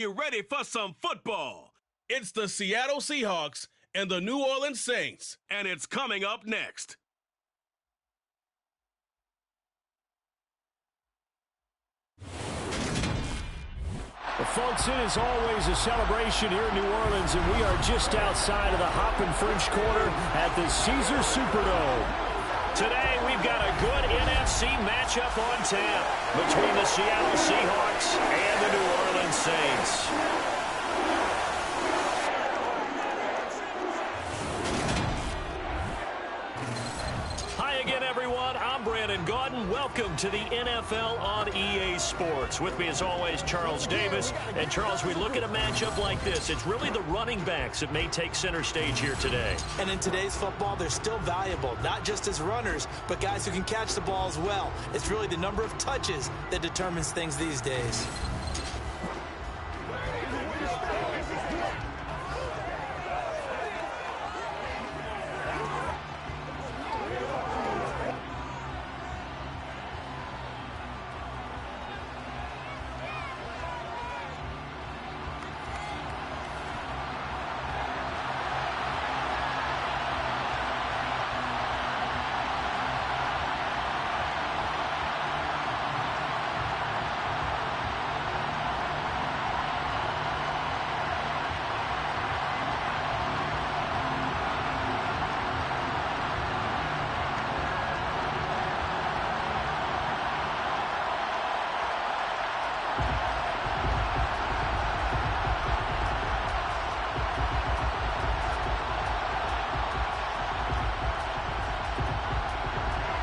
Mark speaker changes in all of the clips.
Speaker 1: You ready for some football? It's the Seattle Seahawks and the New Orleans Saints, and it's coming up next.
Speaker 2: Well, folks, it is always a celebration here in New Orleans, and we are just outside of the Hoppin' French Quarter at the Caesars Superdome.
Speaker 3: Today, we've got a good NFC matchup on tap between the Seattle Seahawks and the New Orleans Saints. Hi again, everyone. I'm Brandon Gaudin. Welcome to the NFL on EA Sports. With me, as always, Charles Davis. And, Charles, we look at a matchup like this. It's really the running backs that may take center stage here today.
Speaker 4: And in today's football, they're still valuable, not just as runners, but guys who can catch the ball as well. It's really the number of touches that determines things these days.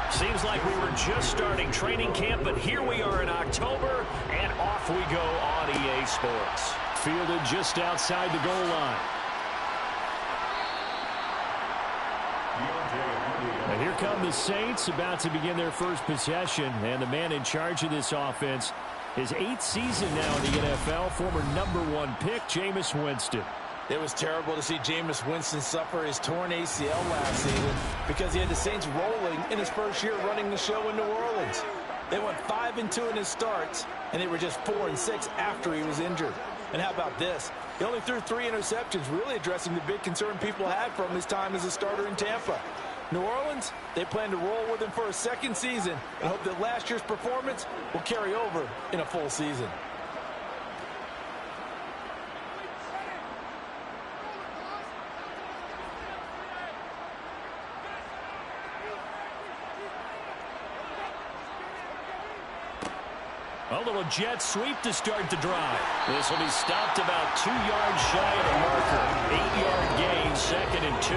Speaker 3: Seems like we were just starting training camp, but here we are in October, and off we go on EA Sports.
Speaker 2: Fielded just outside the goal line. And here come the Saints, about to begin their first possession. And the man in charge of this offense, his 8th season now in the NFL, former #1 pick, Jameis Winston.
Speaker 4: It was terrible to see Jameis Winston suffer his torn ACL last season because he had the Saints rolling in his first year running the show in New Orleans. They went 5-2 in his starts, and they were just 4-6 after he was injured. And how about this? He only threw 3 interceptions, really addressing the big concern people had from his time as a starter in Tampa. New Orleans, they plan to roll with him for a second season and hope that last year's performance will carry over in a full season.
Speaker 2: A little jet sweep to start the drive. This will be stopped about 2 yards shy of the marker. 8-yard gain, 2nd and 2.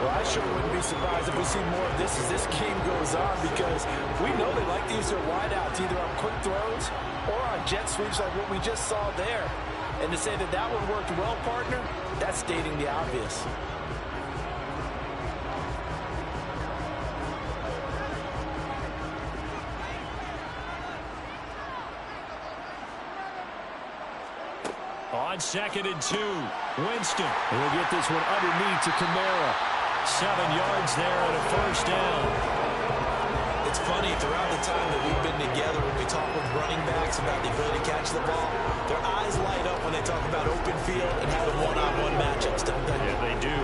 Speaker 4: Well, I sure wouldn't be surprised if we see more of this as this game goes on, because we know they like to use their wideouts either on quick throws or on jet sweeps like what we just saw there. And to say that that one worked well, partner, that's stating the obvious.
Speaker 2: On 2nd and 2, Winston. He'll get this one underneath to Kamara. 7 yards there and a first down.
Speaker 4: It's funny, throughout the time that we've been together, when we talk with running backs about the ability to catch the ball, their eyes light up when they talk about open field and having one-on-one matchups, don't they?
Speaker 3: Yeah, they do.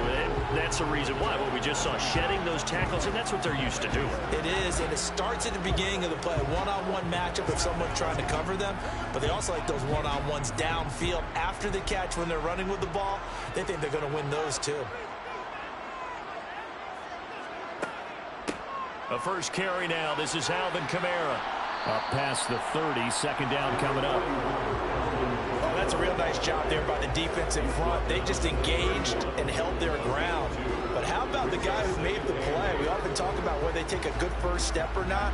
Speaker 3: That's the reason why. Well, we just saw shedding those tackles, and that's what they're used to doing.
Speaker 4: It is, and it starts at the beginning of the play. One-on-one matchup of someone trying to cover them, but they also like those one-on-ones downfield after the catch when they're running with the ball. They think they're going to win those too.
Speaker 2: A first carry now. This is Alvin Kamara. Up past the 30, 2nd down coming up.
Speaker 4: Oh, that's a real nice job there by the defense in front. They just engaged and held their ground. But how about the guy who made the play? We often talk about whether they take a good first step or not.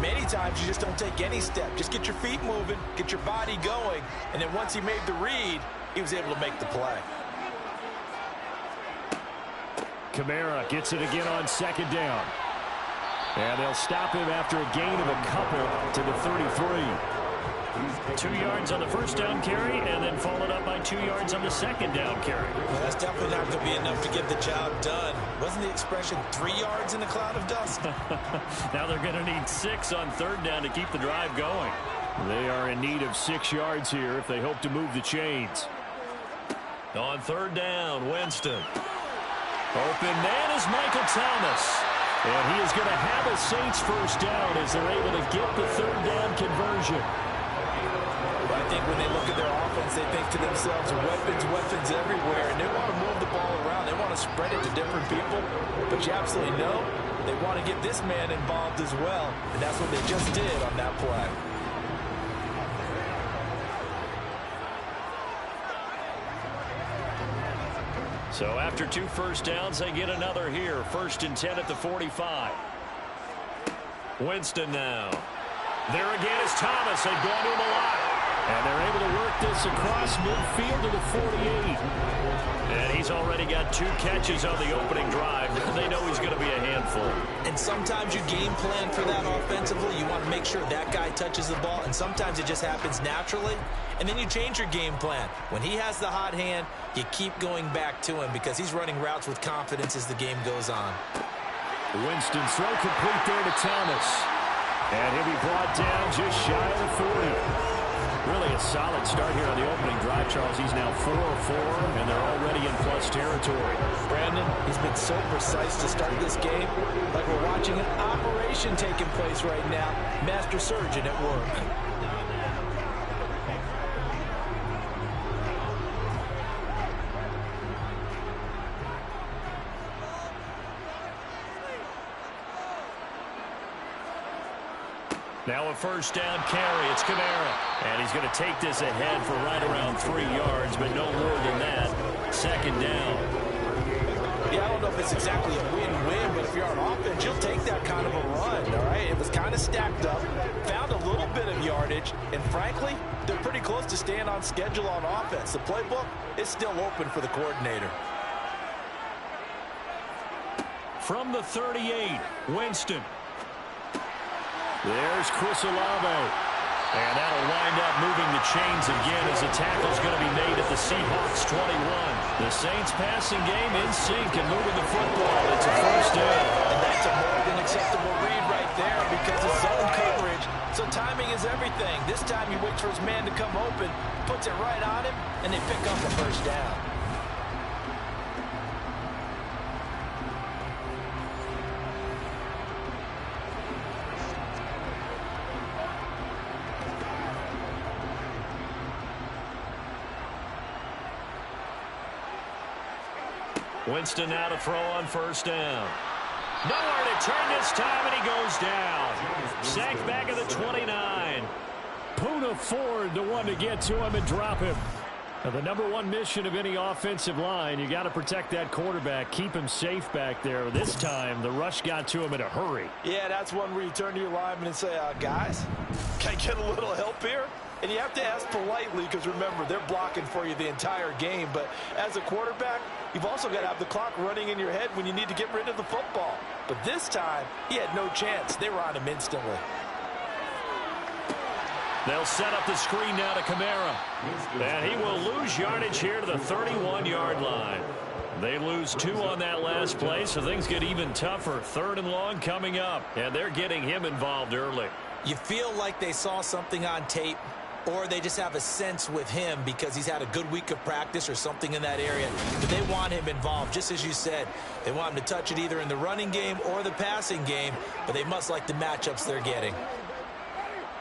Speaker 4: Many times you just don't take any step. Just get your feet moving, get your body going, and then once he made the read, he was able to make the play.
Speaker 2: Kamara gets it again on 2nd down. And they'll stop him after a gain of a couple to the 33.
Speaker 3: 2 yards on the first down carry, and then followed up by 2 yards on the 2nd down carry.
Speaker 4: Well, that's definitely not going to be enough to get the job done. Wasn't the expression 3 yards in a cloud of dust?
Speaker 3: Now they're going to need 6 on 3rd down to keep the drive going.
Speaker 2: They are in need of 6 yards here if they hope to move the chains.
Speaker 3: On third down, Winston. Open man is Michael Thomas. And he is going to have a Saints first down as they're able to get the third down conversion.
Speaker 4: I think when they look at their offense, they think to themselves, weapons everywhere, and they want to move the ball around. They want to spread it to different people, but you absolutely know they want to get this man involved as well, and that's what they just did on that play.
Speaker 3: So after 2 first downs, they get another here. 1st and 10 at the 45. Winston now. There again is Thomas. They've gone to him a lot. And they're able to work this across midfield to the 48. And he's already got 2 catches on the opening drive. They know he's going to be a handful.
Speaker 4: And sometimes you game plan for that offensively. You want to make sure that guy touches the ball. And sometimes it just happens naturally. And then you change your game plan. When he has the hot hand, you keep going back to him because he's running routes with confidence as the game goes on.
Speaker 2: Winston's throw complete there to Thomas. And he'll be brought down just shy of the 40. Really a solid start here on the opening drive, Charles. He's now 4 of 4, and they're already in plus territory.
Speaker 4: Brandon, he's been so precise to start this game, like we're watching an operation taking place right now. Master surgeon at work.
Speaker 3: Now a first down carry. It's Kamara. And he's going to take this ahead for right around 3 yards, but no more than that. 2nd down.
Speaker 4: Yeah, I don't know if it's exactly a win-win, but if you're on offense, you'll take that kind of a run, all right? It was kind of stacked up, found a little bit of yardage, and frankly, they're pretty close to staying on schedule on offense. The playbook is still open for the coordinator.
Speaker 3: From the 38, Winston.
Speaker 2: There's Chris Olave.
Speaker 3: And that'll wind up moving the chains again as the tackle's going to be made at the Seahawks 21. The Saints passing game in sync and moving the football. It's a first down.
Speaker 4: And that's a more than acceptable read right there because it's zone coverage. So timing is everything. This time he waits for his man to come open, puts it right on him, and they pick up a first down.
Speaker 3: Winston now to throw on first down. Nowhere to turn this time, and he goes down. Sacked back at the 29.
Speaker 2: Poona Ford, the one to get to him and drop him. Now, the #1 mission of any offensive line, you got to protect that quarterback, keep him safe back there. This time, the rush got to him in a hurry.
Speaker 4: Yeah, that's one where you turn to your lineman and say, guys, can I get a little help here? And you have to ask politely because, remember, they're blocking for you the entire game. But as a quarterback, you've also got to have the clock running in your head when you need to get rid of the football. But this time, he had no chance. They were on him instantly.
Speaker 3: They'll set up the screen now to Kamara. And he will lose yardage here to the 31-yard line. They lose 2 on that last play, so things get even tougher. 3rd and long coming up, and they're getting him involved early.
Speaker 4: You feel like they saw something on tape, or they just have a sense with him because he's had a good week of practice or something in that area. But they want him involved, just as you said. They want him to touch it either in the running game or the passing game, but they must like the matchups they're getting.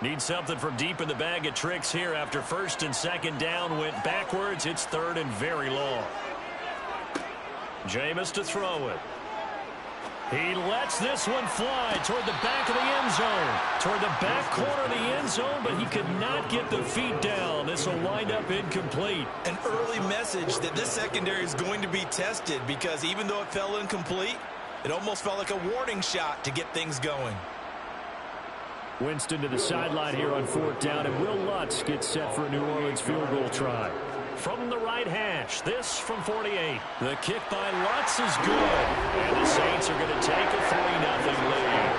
Speaker 3: Need something from deep in the bag of tricks here after 1st and 2nd down went backwards. It's 3rd and very long. Jameis to throw it. He lets this one fly toward the back of the end zone. Toward the back corner of the end zone, but he could not get the feet down. This will wind up incomplete.
Speaker 4: An early message that this secondary is going to be tested because even though it fell incomplete, it almost felt like a warning shot to get things going.
Speaker 2: Winston to the sideline here on 4th down, and Will Lutz gets set for a New Orleans field goal try.
Speaker 3: From the right hash, this from 48. The kick by Lutz is good. And the Saints are going to take a 3-0 lead.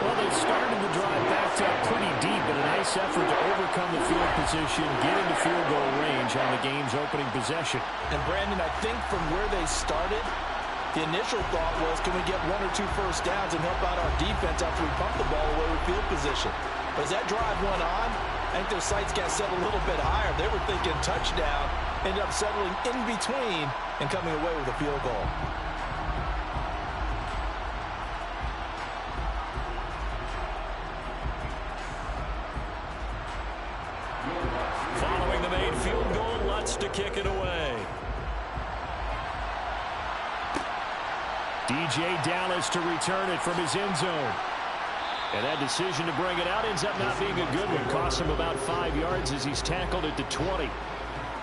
Speaker 2: Well, they started the drive backed up pretty deep, but a nice effort to overcome the field position, get into field goal range on the game's opening possession.
Speaker 4: And, Brandon, I think from where they started, the initial thought was, can we get 1 or 2 first downs and help out our defense after we pump the ball away with field position? But as that drive went on, I think their sights got set a little bit higher. They were thinking touchdown, ended up settling in between and coming away with a field goal.
Speaker 3: Following the made field goal, Lutz to kick it away.
Speaker 2: DJ Dallas to return it from his end zone. And that decision to bring it out ends up not being a good one. Cost him about 5 yards as he's tackled it to 20.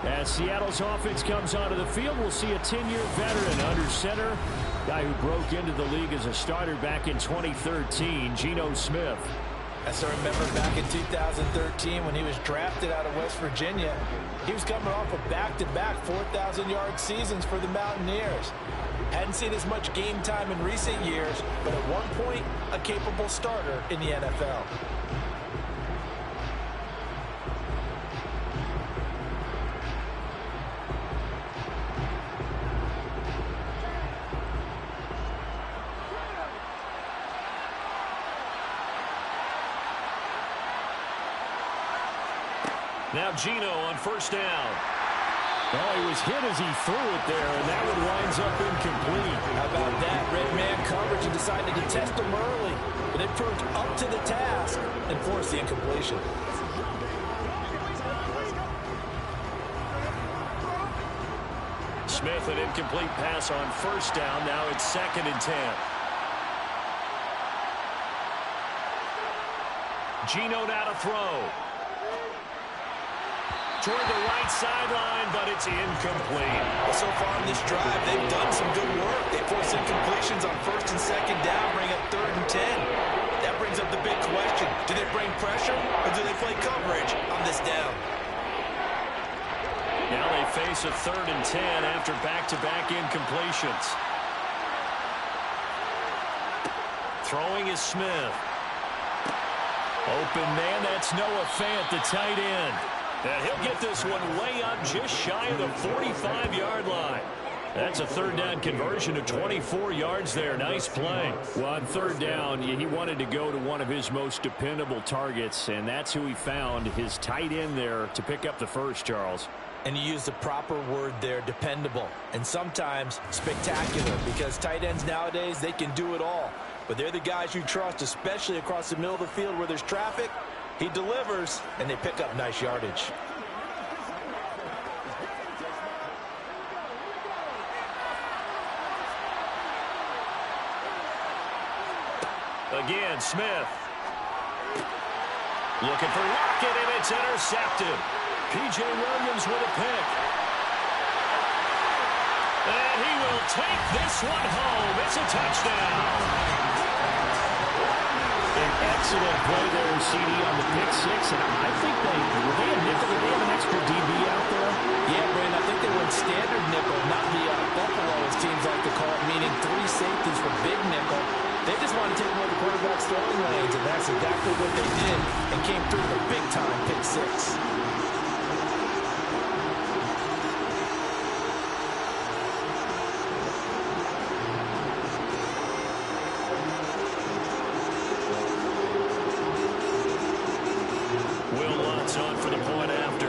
Speaker 2: As Seattle's offense comes onto the field, we'll see a 10-year veteran under center. Guy who broke into the league as a starter back in 2013, Geno Smith.
Speaker 4: As I remember back in 2013 when he was drafted out of West Virginia, he was coming off of back-to-back 4,000-yard seasons for the Mountaineers. Hadn't seen as much game time in recent years, but at one point, a capable starter in the NFL.
Speaker 3: Now Geno on first down.
Speaker 2: Well, he was hit as he threw it there, and that one winds up incomplete.
Speaker 4: How about that? Red man coverage and decided to test him early. But it proved up to the task and forced the incompletion.
Speaker 3: Smith, an incomplete pass on first down. Now it's 2nd and 10. Geno now to throw. Toward the right sideline, but it's incomplete.
Speaker 4: Well, so far in this drive, they've done some good work. They force incompletions on 1st and 2nd down, bring up 3rd and 10. That brings up the big question. Do they bring pressure, or do they play coverage on this down?
Speaker 3: Now they face a 3rd and 10 after back-to-back incompletions. Throwing is Smith. Open man, that's Noah Fant, the tight end. And he'll get this one way up just shy of the 45-yard line. That's a 3rd down conversion of 24 yards there. Nice play.
Speaker 2: Well, on 3rd down, he wanted to go to one of his most dependable targets, and that's who he found, his tight end there, to pick up the first, Charles.
Speaker 4: And you use the proper word there, dependable, and sometimes spectacular, because tight ends nowadays, they can do it all. But they're the guys you trust, especially across the middle of the field where there's traffic. He delivers, and they pick up nice yardage.
Speaker 3: Again, Smith. Looking for Lockett, and it's intercepted. P.J. Williams with a pick. And he will take this one home. It's a touchdown.
Speaker 2: An excellent play there, CD, on the pick six. And I think were they a nickel? Did they have an extra DB out there?
Speaker 4: Yeah, Brandon, I think they went standard nickel, not the buffalo, as teams like to call it, meaning 3 safeties for big nickel. They just wanted to take away the quarterback's throwing lanes, and that's exactly what they did and came through with a big-time pick six.
Speaker 3: On for the point after.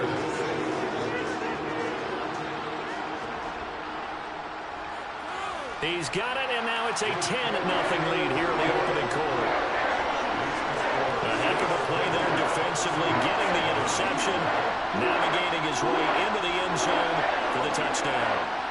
Speaker 3: He's got it, and now it's a 10-0 lead here in the opening quarter. A heck of a play there defensively, getting the interception, navigating his way into the end zone for the touchdown.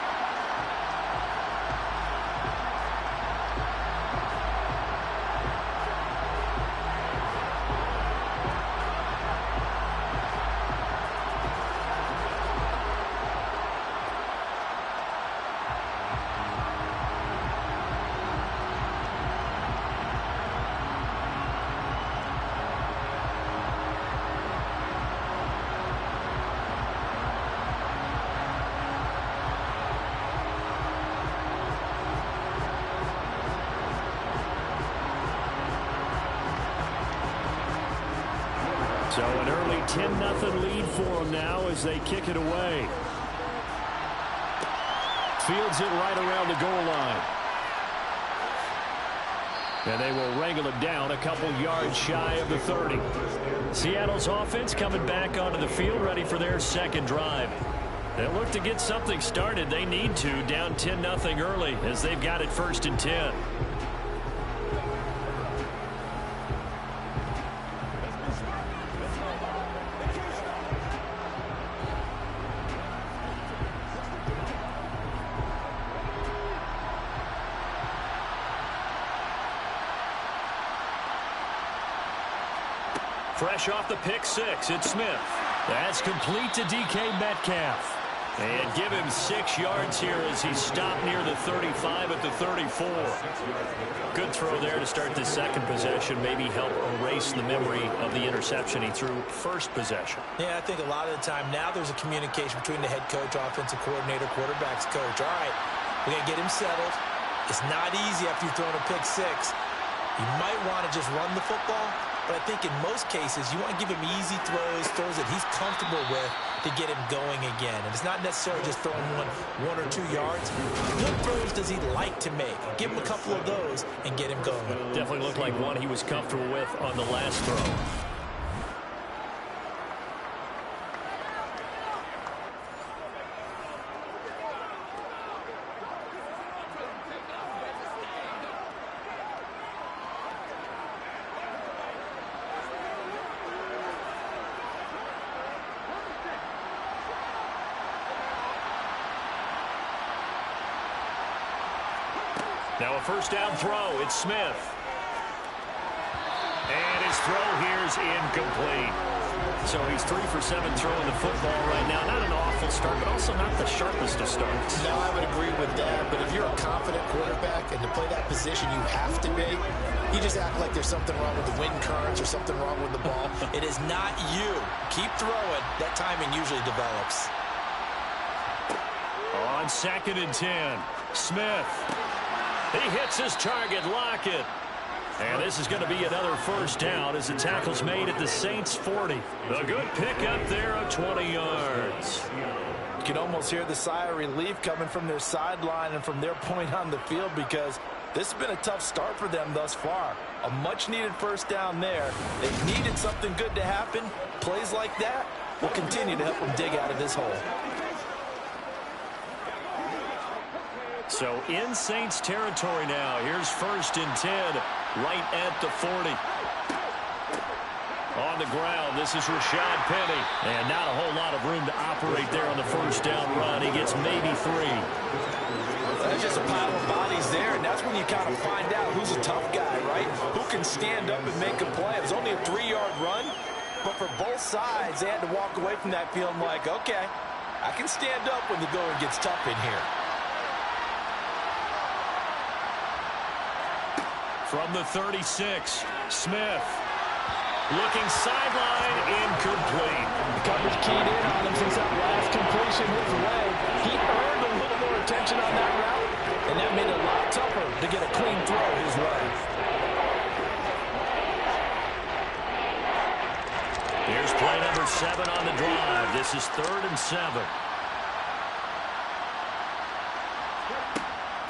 Speaker 2: So an early 10-0 lead for them now as they kick it away. Fields it right around the goal line.
Speaker 3: And they will wrangle it down a couple yards shy of the 30. Seattle's offense coming back onto the field, ready for their second drive. They'll look to get something started. They need to, down 10-0 early, as they've got it 1st and 10. Fresh off the pick six, it's Smith. That's complete to DK Metcalf. And give him 6 yards here as he stopped near the 35 at the 34. Good throw there to start the second possession. Maybe help erase the memory of the interception he threw first possession.
Speaker 4: Yeah, I think a lot of the time now there's a communication between the head coach, offensive coordinator, quarterback's coach. All right, we got to get him settled. It's not easy after you've thrown a pick six. You might want to just run the football. But I think in most cases, you want to give him easy throws that he's comfortable with to get him going again. And it's not necessarily just throwing one or 2 yards. What throws does he like to make? Give him a couple of those and get him going.
Speaker 3: Definitely looked like one he was comfortable with on the last throw. Now a first down throw. It's Smith. And his throw here is incomplete. So he's 3 for 7 throwing the football right now. Not an awful start, but also not the sharpest of starts.
Speaker 5: No, I would agree with that. But if you're a confident quarterback and to play that position you have to be, you just act like there's something wrong with the wind currents or something wrong with the ball.
Speaker 4: It is not you. Keep throwing. That timing usually develops.
Speaker 3: On 2nd and 10, Smith. He hits his target, Lockett. And this is going to be another first down as the tackle's made at the Saints' 40. A good pickup there of 20 yards.
Speaker 4: You can almost hear the sigh of relief coming from their sideline and from their point on the field because this has been a tough start for them thus far. A much-needed first down there. They've needed something good to happen. Plays like that will continue to help them dig out of this hole.
Speaker 3: So in Saints territory now. Here's 1st and 10, right at the 40. On the ground, this is Rashad Penny. And not a whole lot of room to operate there on the first down run. He gets maybe 3.
Speaker 4: There's just a pile of bodies there, and that's when you kind of find out who's a tough guy, right? Who can stand up and make a play. It was only a 3-yard run, but for both sides, they had to walk away from that feeling like, okay, I can stand up when the going gets tough in here.
Speaker 3: From the 36, Smith. Looking sideline, incomplete.
Speaker 4: The coverage keyed in on him since that last completion his way. He earned a little more attention on that route, and that made it a lot tougher to get a clean throw his way.
Speaker 3: Here's play number 7 on the drive. This is 3rd and 7.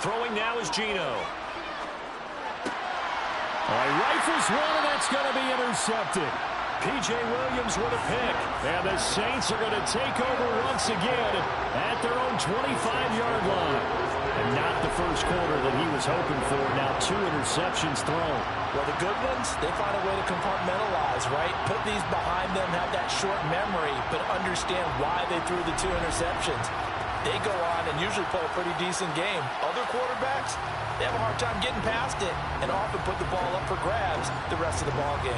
Speaker 3: Throwing now is Geno. All right, rifles one, and that's going to be intercepted. P.J. Williams with a pick. And the Saints are going to take over once again at their own 25-yard line. And not the first quarter that he was hoping for. Now 2 interceptions thrown.
Speaker 4: Well, the good ones, they find a way to compartmentalize, right? Put these behind them, have that short memory, but understand why they threw the 2 interceptions. They go on and usually play a pretty decent game. Other quarterbacks, they have a hard time getting past it and often put the ball up for grabs the rest of the ball game.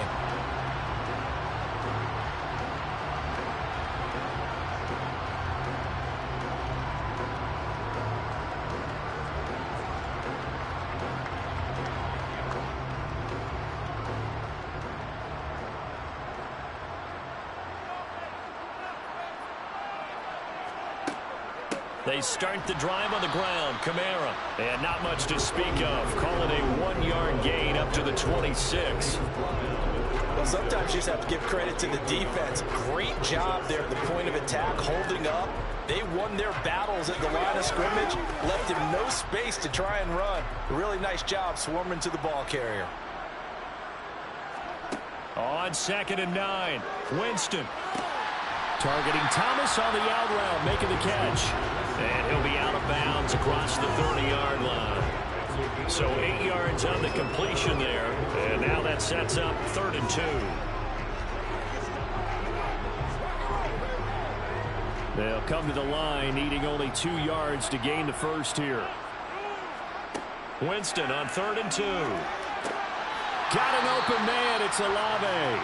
Speaker 3: They start the drive on the ground. Kamara. And not much to speak of. Call it a 1-yard gain up to the 26.
Speaker 4: Well, sometimes you just have to give credit to the defense. Great job there at the point of attack, holding up, They won their battles at the line of scrimmage, left him no space to try and run. Really nice job swarming to the ball carrier.
Speaker 3: On 2nd and 9, Winston. Targeting Thomas on the out route, making the catch. And he'll be out of bounds across the 30-yard line. So 8 yards on the completion there. And now that sets up 3rd and 2. They'll come to the line, needing only 2 yards to gain the first here. Winston on 3rd and 2. Got an open man. It's Olave.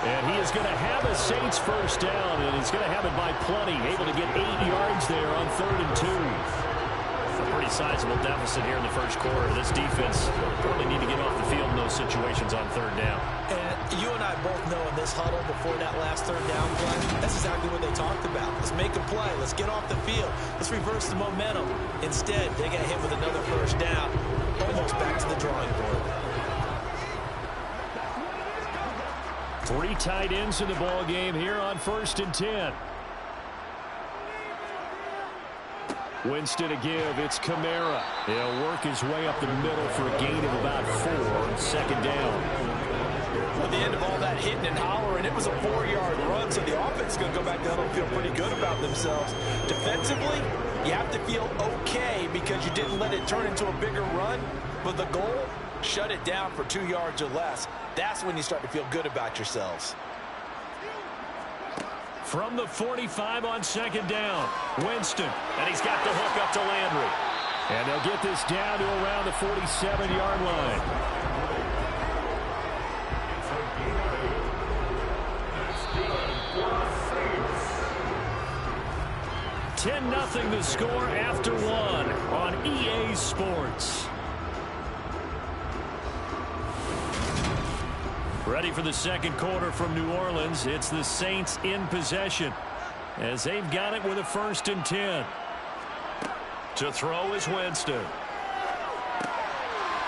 Speaker 3: And he is going to have a Saints first down, and he's going to have it by plenty. Able to get 8 yards there on 3rd and 2. A pretty sizable deficit here in the first quarter. This defense really need to get off the field in those situations on 3rd down.
Speaker 4: And you and I both know in this huddle before that last 3rd down play, that's exactly what they talked about. Let's make a play. Let's get off the field. Let's reverse the momentum. Instead, they got hit with another first down, almost back to the drawing board.
Speaker 3: 3 tight ends in the ball game here on 1st and 10. Winston to give. It's Kamara. He'll work his way up the middle for a gain of about 4 on 2nd down.
Speaker 4: At the end of all that hitting and hollering, it was a 4-yard run, so the offense is going to go back to the huddle and feel pretty good about themselves. Defensively, you have to feel okay because you didn't let it turn into a bigger run, but the goal, shut it down for 2 yards or less. That's when you start to feel good about yourselves.
Speaker 3: From the 45 on 2nd down, Winston, and he's got the hook up to Landry. And they'll get this down to around the 47-yard line. $10-0 the score after 1 on EA Sports. Ready for the second quarter from New Orleans. It's the Saints in possession as they've got it with a 1st and 10. To throw is Winston.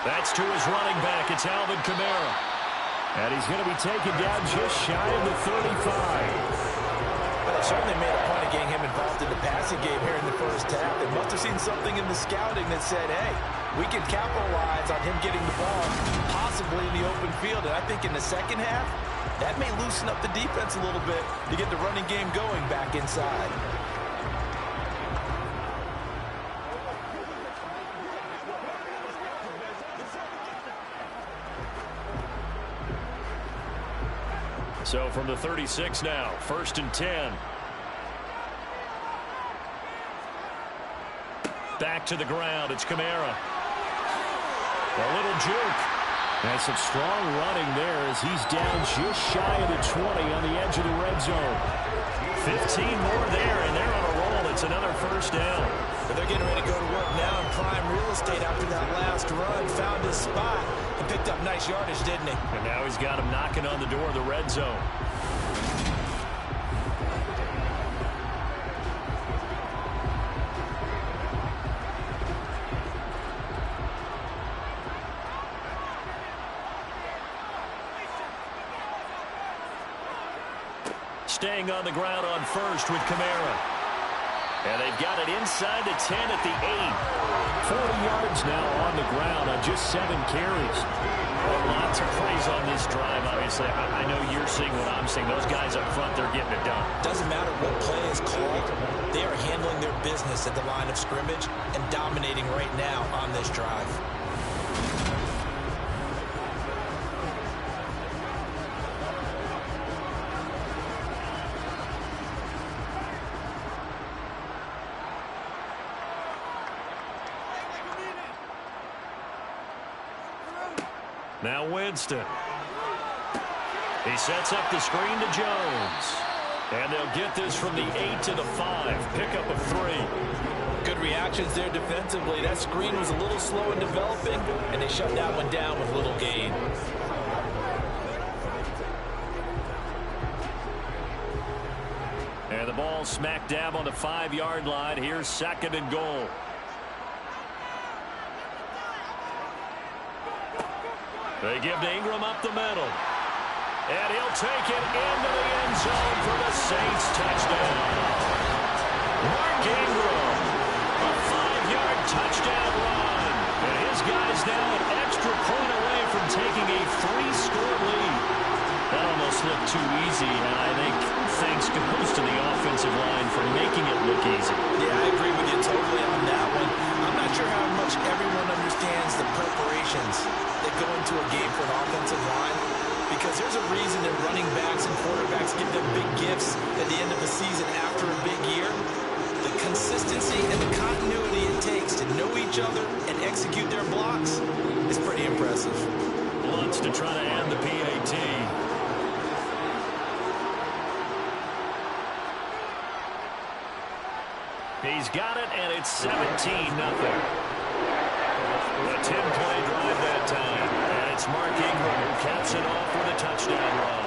Speaker 3: That's to his running back. It's Alvin Kamara. And he's going to be taken down just shy of the 35.
Speaker 4: Well, they certainly made a point of getting him involved in the passing game here in the first half. They must have seen something in the scouting that said, hey, we can capitalize on him getting the ball, possibly in the open field. And I think in the second half, that may loosen up the defense a little bit to get the running game going back inside.
Speaker 3: So from the 36 now, 1st and 10. Back to the ground. It's Kamara. A little juke. And some strong running there as he's down just shy of the 20 on the edge of the red zone. 15 more there, and they're on a roll. It's another first down.
Speaker 4: But they're getting ready to go to work now in prime real estate after that last run. Found his spot and picked up nice yardage, didn't he?
Speaker 3: And now he's got him knocking on the door of the red zone. Staying on the ground on 1st with Kamara. And they've got it inside the 10 at the 8. 40 yards now on the ground on just 7 carries. Well, lots of praise on this drive, obviously. I know you're seeing what I'm seeing. Those guys up front, they're getting it done.
Speaker 4: Doesn't matter what play is called. They are handling their business at the line of scrimmage and dominating right now on this drive.
Speaker 3: Now Winston. He sets up the screen to Jones. And they'll get this from the 8 to the 5. Pickup of 3.
Speaker 4: Good reactions there defensively. That screen was a little slow in developing, and they shut that one down with little gain.
Speaker 3: And the ball smack dab on the 5-yard line. Here's 2nd and goal. They give to Ingram up the middle. And he'll take it into the end zone for the Saints touchdown. Marquise too easy, and I think thanks goes to the offensive line for making it look easy.
Speaker 4: Yeah, I agree with you totally on that one. I'm not sure how much everyone understands the preparations that go into a game for an offensive line, because there's a reason that running backs and quarterbacks give them big gifts at the end of the season after a big year. The consistency and the continuity it takes to know each other and execute their blocks is pretty impressive.
Speaker 3: Lutz to try to add the PAT. He's got it, and it's 17-0. A 10-play drive that time. And it's Mark Ingram who caps it off with a touchdown run.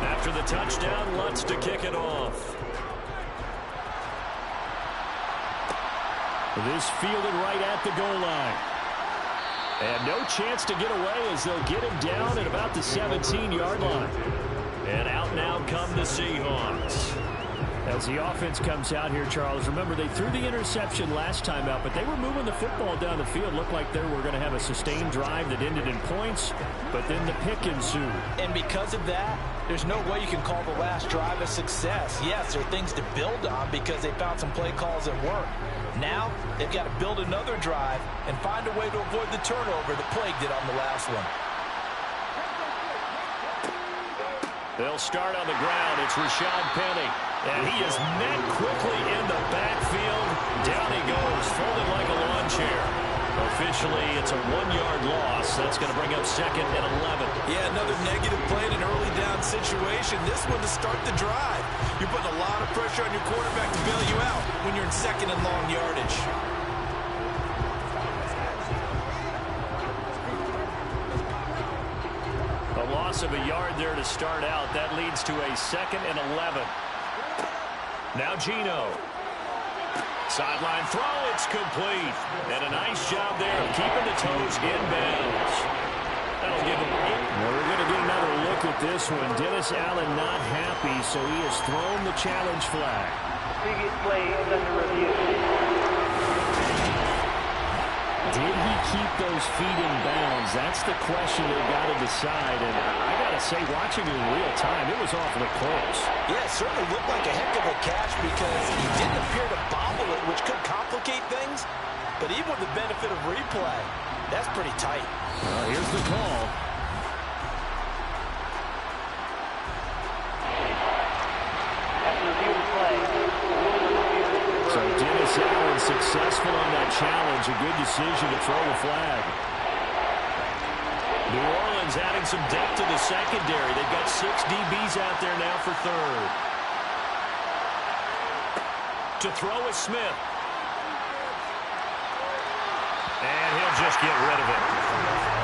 Speaker 3: After the touchdown, Lutz to kick it off. This fielded right at the goal line. And no chance to get away as they'll get him down at about the 17-yard line. And out now come the Seahawks. As the offense comes out here, Charles, remember they threw the interception last time out, but they were moving the football down the field. Looked like they were going to have a sustained drive that ended in points, but then the pick ensued.
Speaker 4: And because of that, there's no way you can call the last drive a success. Yes, there are things to build on because they found some play calls that work. Now, they've got to build another drive and find a way to avoid the turnover that plagued it on the last one.
Speaker 3: They'll start on the ground. It's Rashad Penny. And he is met quickly in the backfield. Down he goes, folded like a lawn chair. Officially, it's a 1-yard loss. That's going to bring up 2nd and 11.
Speaker 4: Yeah, another negative play in an early down situation. This one to start the drive. You're putting a lot of pressure on your quarterback to bail you out when you're in 2nd and long yardage.
Speaker 3: A loss of a yard there to start out. That leads to a 2nd and 11. Now Geno. Sideline throw, it's complete. And a nice job there of keeping the toes inbounds. That'll give him 8.
Speaker 2: Well, we're going to get another look at this one. Dennis Allen not happy, so he has thrown the challenge flag.
Speaker 6: Previous play is under review.
Speaker 2: Did he keep those feet in bounds? That's the question they've got to decide. And I got to say, watching it in real time, it was awfully close.
Speaker 4: Yeah, it certainly looked like a heck of a catch because he didn't appear to bobble it, which could complicate things. But even with the benefit of replay, that's pretty tight.
Speaker 2: Well, here's the call.
Speaker 6: After review of play,
Speaker 2: So Dennis Allen successful on that challenge. A good decision to throw the flag.
Speaker 3: New Orleans adding some depth to the secondary. They've got 6 DBs out there now for 3rd. To throw is Smith. And he'll just get rid of it.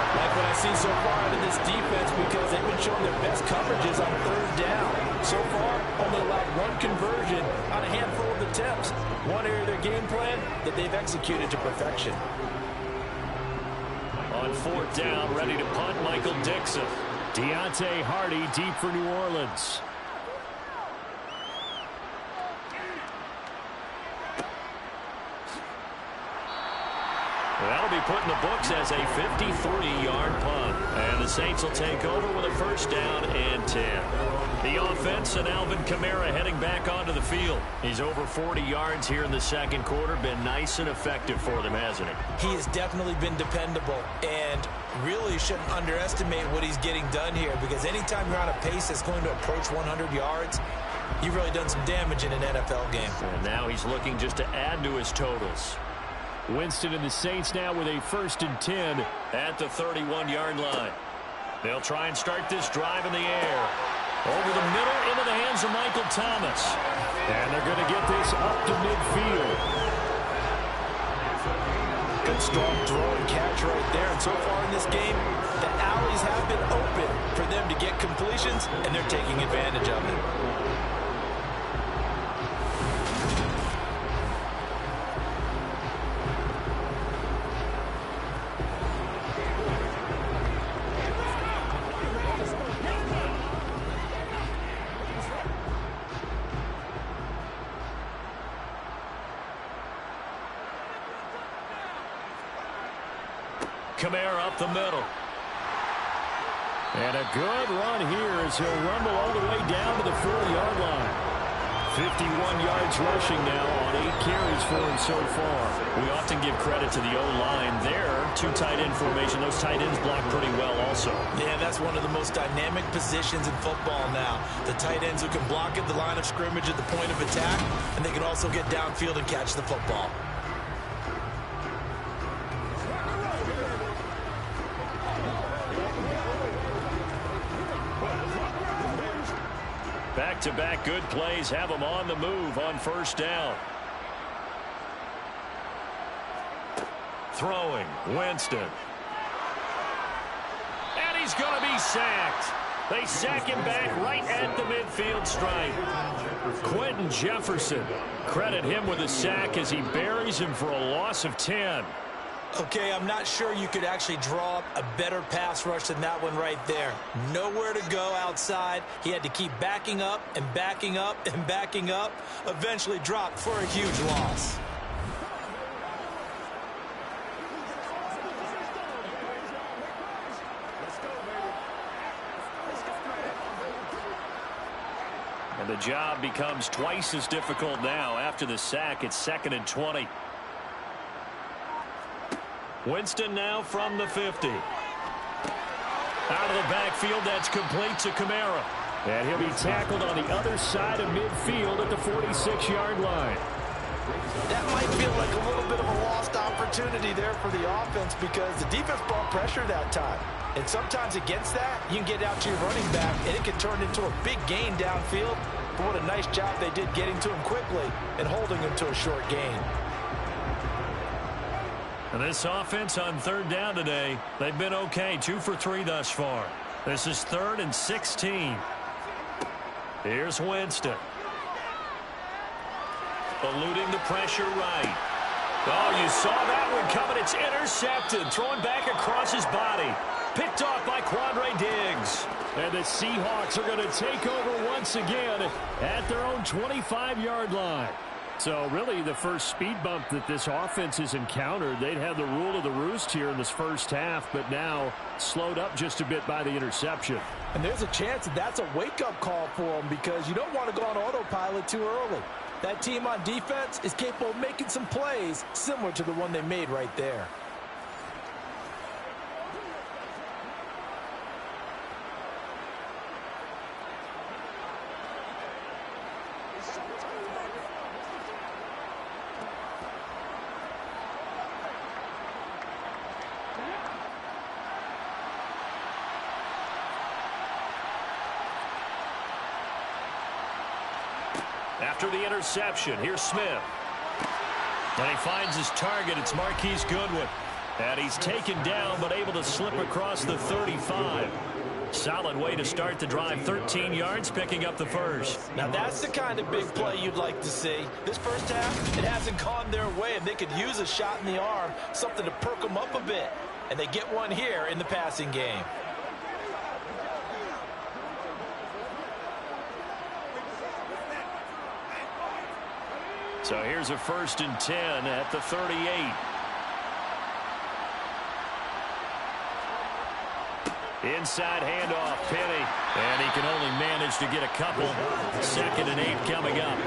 Speaker 4: Like what I've seen so far out of this defense because they've been showing their best coverages on 3rd down. So far, only allowed 1 conversion on a handful of attempts. One area of their game plan that they've executed to perfection.
Speaker 3: On 4th down, ready to punt, Michael Dixon.
Speaker 2: Deontay Hardy deep for New Orleans.
Speaker 3: That'll be put in the books as a 53-yard punt. And the Saints will take over with a 1st down and 10. The offense and Alvin Kamara heading back onto the field. He's over 40 yards here in the 2nd quarter. Been nice and effective for them, hasn't he?
Speaker 4: He has definitely been dependable and really shouldn't underestimate what he's getting done here because anytime you're on a pace that's going to approach 100 yards, you've really done some damage in an NFL game.
Speaker 3: And now he's looking just to add to his totals.
Speaker 2: Winston and the Saints now with a 1st and 10
Speaker 3: at the 31-yard line. They'll try and start this drive in the air. Over the middle, into the hands of Michael Thomas.
Speaker 2: And they're going to get this up to midfield.
Speaker 4: Good, strong throw and catch right there. And so far in this game, the alleys have been open for them to get completions, and they're taking advantage of it.
Speaker 3: Kamara up the middle.
Speaker 2: And a good run here as he'll rumble all the way down to the 40-yard line. 51 yards rushing now on 8 carries for him so far.
Speaker 3: We often give credit to the O-line there. 2 tight end formation. Those tight ends block pretty well also.
Speaker 4: Yeah, that's one of the most dynamic positions in football now. The tight ends who can block at the line of scrimmage at the point of attack, and they can also get downfield and catch the football.
Speaker 3: Back-to-back good plays have them on the move on first down. Throwing, Winston. And he's going to be sacked. They sack him back right at the midfield stripe. Quentin Jefferson, credit him with a sack as he buries him for a loss of 10.
Speaker 4: Okay, I'm not sure you could actually draw up a better pass rush than that one right there. Nowhere to go outside. He had to keep backing up and backing up and backing up. Eventually dropped for a huge loss.
Speaker 3: And the job becomes twice as difficult now after the sack. It's 2nd and 20. Winston now from the 50. Out of the backfield, that's complete to Kamara.
Speaker 2: And he'll be tackled on the other side of midfield at the 46-yard line.
Speaker 4: That might feel like a little bit of a lost opportunity there for the offense because the defense brought pressure that time. And sometimes against that, you can get out to your running back, and it can turn into a big gain downfield. But what a nice job they did getting to him quickly and holding him to a short gain.
Speaker 3: And this offense on 3rd down today, they've been okay. 2 for 3 thus far. This is 3rd and 16. Here's Winston. Eluding the pressure right. Oh, you saw that one coming. It's intercepted. Throwing back across his body. Picked off by Quandre Diggs.
Speaker 2: And the Seahawks are going to take over once again at their own 25-yard line. So really the first speed bump that this offense has encountered, they'd have the rule of the roost here in this first half, but now slowed up just a bit by the interception.
Speaker 4: And there's a chance that that's a wake-up call for them because you don't want to go on autopilot too early. That team on defense is capable of making some plays similar to the one they made right there.
Speaker 3: After the interception, here's Smith. And he finds his target. It's Marquise Goodwin. And he's taken down but able to slip across the 35. Solid way to start the drive. 13 yards, picking up the first.
Speaker 4: Now that's the kind of big play you'd like to see. This first half, it hasn't gone their way, and they could use a shot in the arm, something to perk them up a bit. And they get one here in the passing game.
Speaker 3: So here's a 1st and 10 at the 38. Inside handoff, Penny. And he can only manage to get a couple. 2nd and 8 coming up.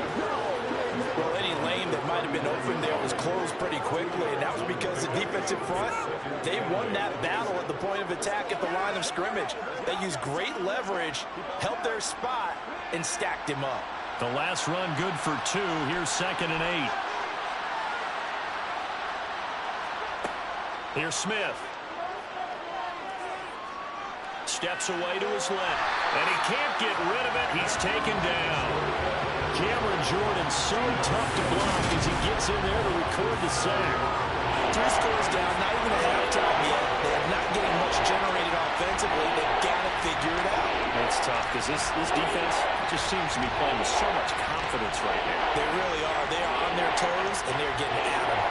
Speaker 4: Well, any lane that might have been open there was closed pretty quickly, and that was because the defensive front, they won that battle at the point of attack at the line of scrimmage. They used great leverage, held their spot, and stacked him up.
Speaker 3: The last run good for 2. Here's 2nd and 8. Here's Smith. Steps away to his left. And he can't get rid of it. He's taken down.
Speaker 2: Cameron Jordan so tough to block as he gets in there to record the sack.
Speaker 4: 3 scores down, not even at halftime yet. They're not getting much generated offensively. They've got to figure it out.
Speaker 3: It's tough because this defense just seems to be playing with so much confidence right now.
Speaker 4: They really are. They are on their toes, and they're getting at them.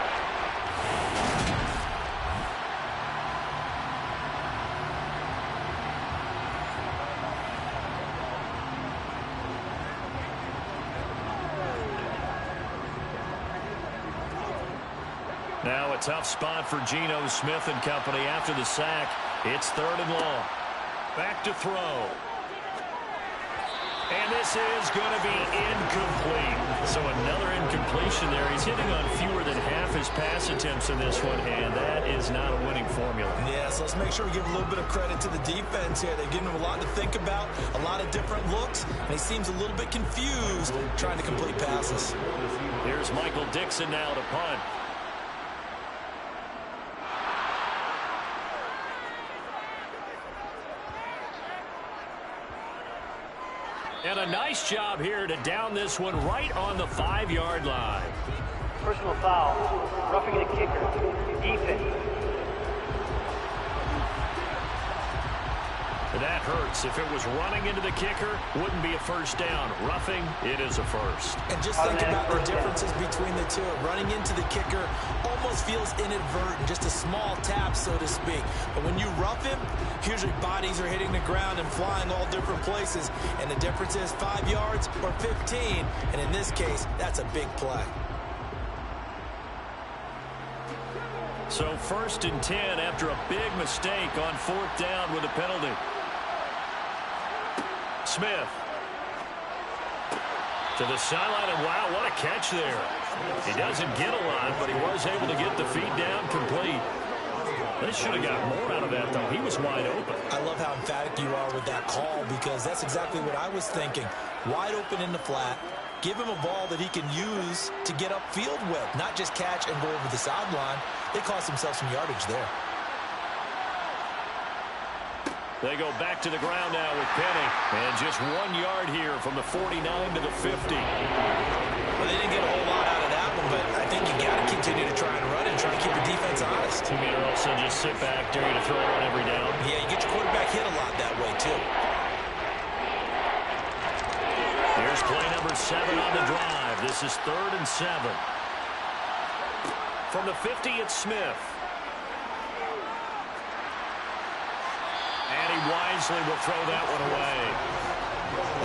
Speaker 3: Now a tough spot for Geno Smith and company after the sack. It's 3rd and long. Back to throw. And this is going to be incomplete. So another incompletion there. He's hitting on fewer than half his pass attempts in this one, and that is not a winning formula.
Speaker 4: Yeah, so let's make sure we give a little bit of credit to the defense here. They're giving him a lot to think about, a lot of different looks, and he seems a little bit confused trying to complete passes.
Speaker 3: Here's Michael Dixon now to punt. And a nice job here to down this one right on the 5-yard line.
Speaker 6: Personal foul. Roughing the kicker. Defense.
Speaker 3: That hurts. If it was running into the kicker, wouldn't be a first down. Roughing, it is a first.
Speaker 4: And just think about the differences between the two. Running into the kicker almost feels inadvertent, just a small tap, so to speak. But when you rough him, usually bodies are hitting the ground and flying all different places. And the difference is 5 yards or 15. And in this case, that's a big play.
Speaker 3: So 1st and 10 after a big mistake on 4th down with a penalty. Smith to the sideline, and wow, what a catch there. He doesn't get a lot, but he was able to get the feet down complete. They should have got more out of that, though. He was wide open.
Speaker 4: I love how emphatic you are with that call, because that's exactly what I was thinking. Wide open in the flat. Give him a ball that he can use to get upfield with, not just catch and go over the sideline. They cost themselves some yardage there.
Speaker 3: They go back to the ground now with Penny. And just 1 yard here from the 49 to the 50.
Speaker 4: Well, they didn't get a whole lot out of that one, but I think you got to continue to try and run and try to keep the defense honest.
Speaker 3: You mean also just sit back, dare you to throw it on every down?
Speaker 4: Yeah, you get your quarterback hit a lot that way, too.
Speaker 3: Here's play number 7 on the drive. This is 3rd and 7. From the 50, it's Smith. And he wisely will throw that one away.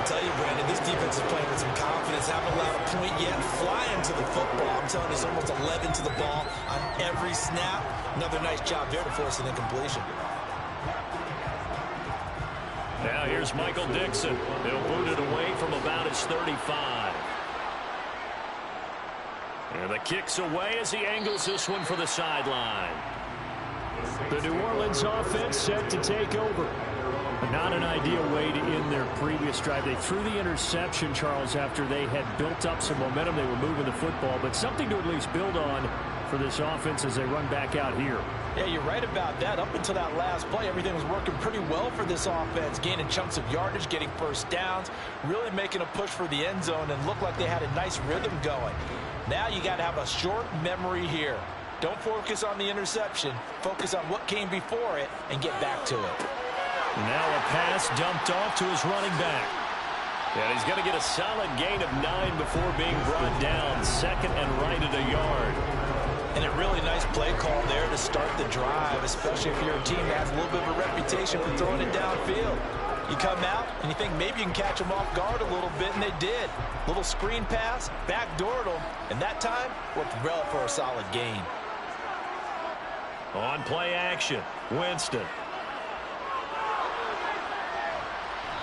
Speaker 4: I'll tell you, Brandon, this defense is playing with some confidence. Haven't allowed a point yet. Flying to the football. I'm telling you, it's almost 11 to the ball on every snap. Another nice job there to force an incompletion.
Speaker 3: Now here's Michael Dixon. He'll boot it away from about his 35. And the kick's away as he angles this one for the sideline. The New Orleans offense set to take over. Not an ideal way to end their previous drive. They threw the interception, Charles, after they had built up some momentum. They were moving the football, but something to at least build on for this offense as they run back out here.
Speaker 4: Yeah, you're right about that. Up until that last play, everything was working pretty well for this offense, gaining chunks of yardage, getting first downs, really making a push for the end zone, and looked like they had a nice rhythm going. Now you got to have a short memory here. Don't focus on the interception. Focus on what came before it and get back to it.
Speaker 3: Now a pass dumped off to his running back. And he's going to get a solid gain of 9 before being brought down. 2nd and right at a yard.
Speaker 4: And a really nice play call there to start the drive, especially if you're a team that has a little bit of a reputation for throwing it downfield. You come out and you think maybe you can catch them off guard a little bit, and they did. Little screen pass, backdoored them, and that time worked well for a solid gain.
Speaker 3: On play action, Winston.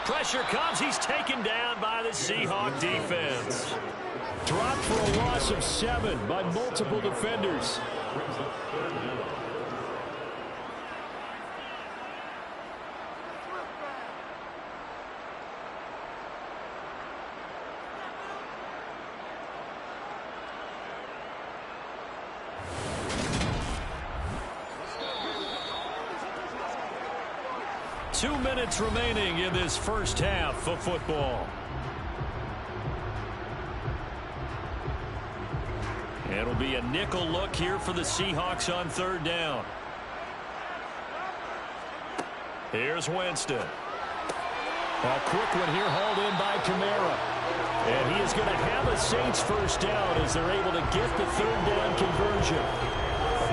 Speaker 3: Pressure comes. He's taken down by the Seahawks defense. Dropped for a loss of 7 by multiple defenders. Two minutes remaining in this first half of football. It'll be a nickel look here for the Seahawks on third down. Here's Winston.
Speaker 2: A quick one here hauled in by Kamara. And he is going to have a Saints first down as they're able to get the third down conversion.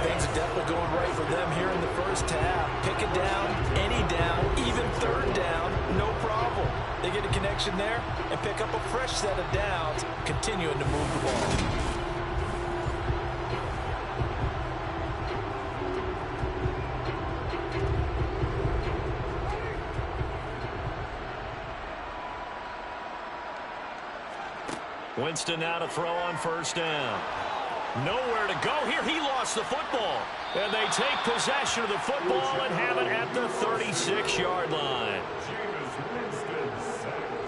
Speaker 4: Things are definitely going right for them here in the first half. Pick it down, any down, even third down, no problem. They get a connection there and pick up a fresh set of downs, continuing to move the ball.
Speaker 3: Winston now to throw on first down. Nowhere to go here. He lost the football. And they take possession of the football and have it at the 36-yard line.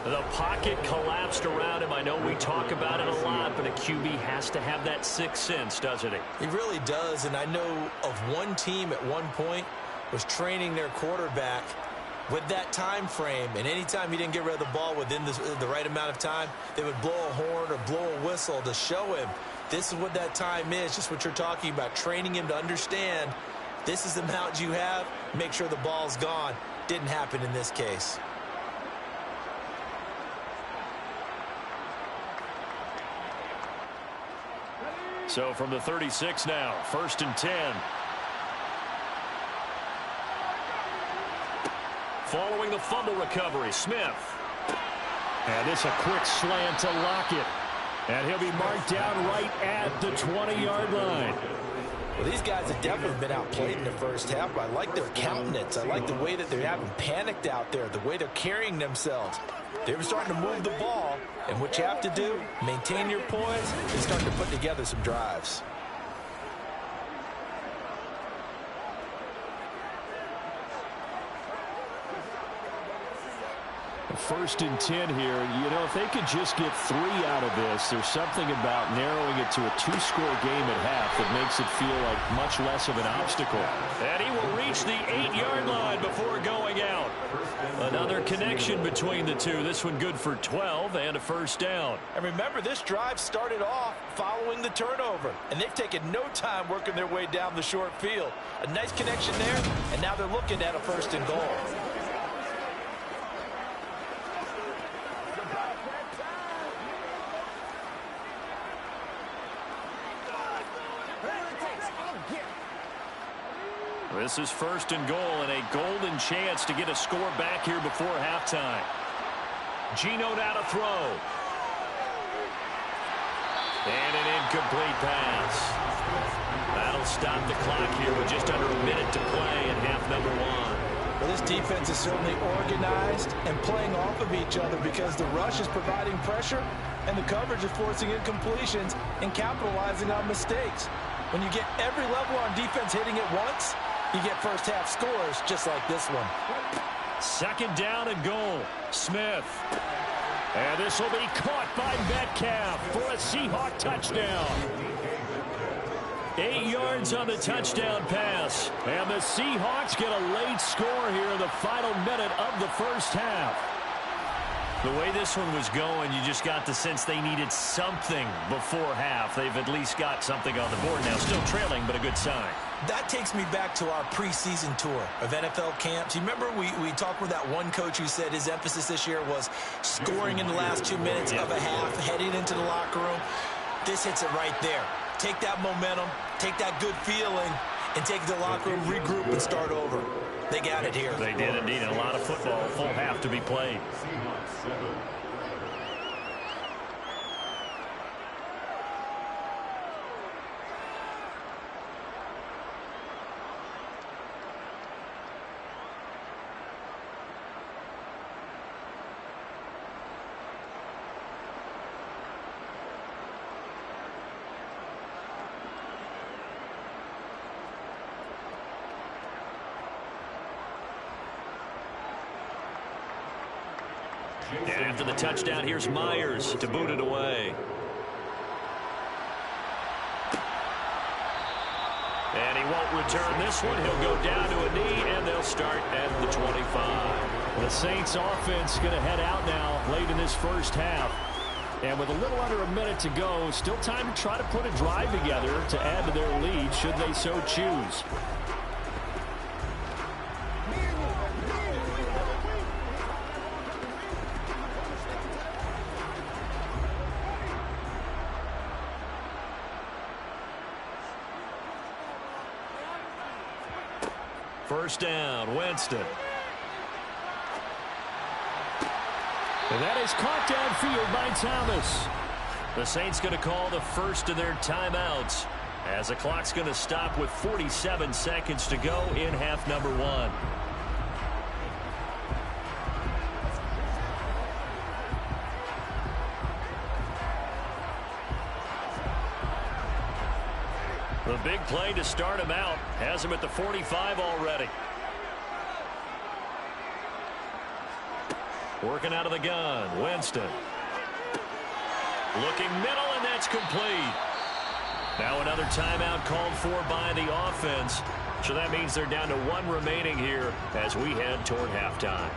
Speaker 3: The pocket collapsed around him. I know we talk about it a lot, but a QB has to have that sixth sense, doesn't he?
Speaker 4: He really does, and I know of one team at one point was training their quarterback with that time frame, and anytime he didn't get rid of the ball within the right amount of time, they would blow a horn or blow a whistle to show him this is what that time is, just what you're talking about, training him to understand this is the amount you have, make sure the ball's gone. Didn't happen in this case.
Speaker 3: So from the 36 now, 1st and 10. Following the fumble recovery, Smith.
Speaker 2: And it's a quick slant to Lockett. And he'll be marked down right at the 20-yard line.
Speaker 4: Well, these guys have definitely been outplayed in the first half, but I like their countenance. I like the way that they haven't panicked out there, the way they're carrying themselves. They were starting to move the ball, and what you have to do, maintain your poise, and start to put together some drives.
Speaker 2: First and 10 here. You know, if they could just get 3 out of this, there's something about narrowing it to a 2-score game at half that makes it feel like much less of an obstacle.
Speaker 3: And he will reach the 8-yard line before going out. Another connection between the two. This one good for 12 and a first down.
Speaker 4: And remember, this drive started off following the turnover, and they've taken no time working their way down the short field. A nice connection there, and now they're looking at a 1st and goal.
Speaker 3: This is 1st and goal and a golden chance to get a score back here before halftime. Geno now to throw. And an incomplete pass. That'll stop the clock here with just under a minute to play in half number 1.
Speaker 4: Well, this defense is certainly organized and playing off of each other because the rush is providing pressure and the coverage is forcing incompletions and capitalizing on mistakes. When you get every level on defense hitting it once, you get first half scores just like this one.
Speaker 3: 2nd down and goal. Smith.
Speaker 2: And this will be caught by Metcalf for a Seahawk touchdown.
Speaker 3: 8 yards on the touchdown pass.
Speaker 2: And the Seahawks get a late score here in the final minute of the first half.
Speaker 3: The way this one was going, you just got the sense they needed something before half. They've at least got something on the board now. Still trailing, but a good sign.
Speaker 4: That takes me back to our preseason tour of NFL camps. You remember we talked with that one coach who said his emphasis this year was scoring in the last 2 minutes of a half, heading into the locker room. This hits it right there. Take that momentum, take that good feeling, and take it to the locker room, regroup, and start over. They got it here.
Speaker 3: They did indeed. A lot of football, full half to be played. And after the touchdown, here's Myers to boot it away. And he won't return this one. He'll go down to a knee, and they'll start at the 25.
Speaker 2: The Saints offense going to head out now late in this first half. And with a little under a minute to go, still time to try to put a drive together to add to their lead should they so choose.
Speaker 3: First down, Winston.
Speaker 2: And that is caught downfield by Thomas.
Speaker 3: The Saints going to call the first of their timeouts as the clock's going to stop with 47 seconds to go in half number 1. The big play to start him out has him at the 45 already. Working out of the gun, Winston. Looking middle, and that's complete. Now another timeout called for by the offense. So that means they're down to 1 remaining here as we head toward halftime.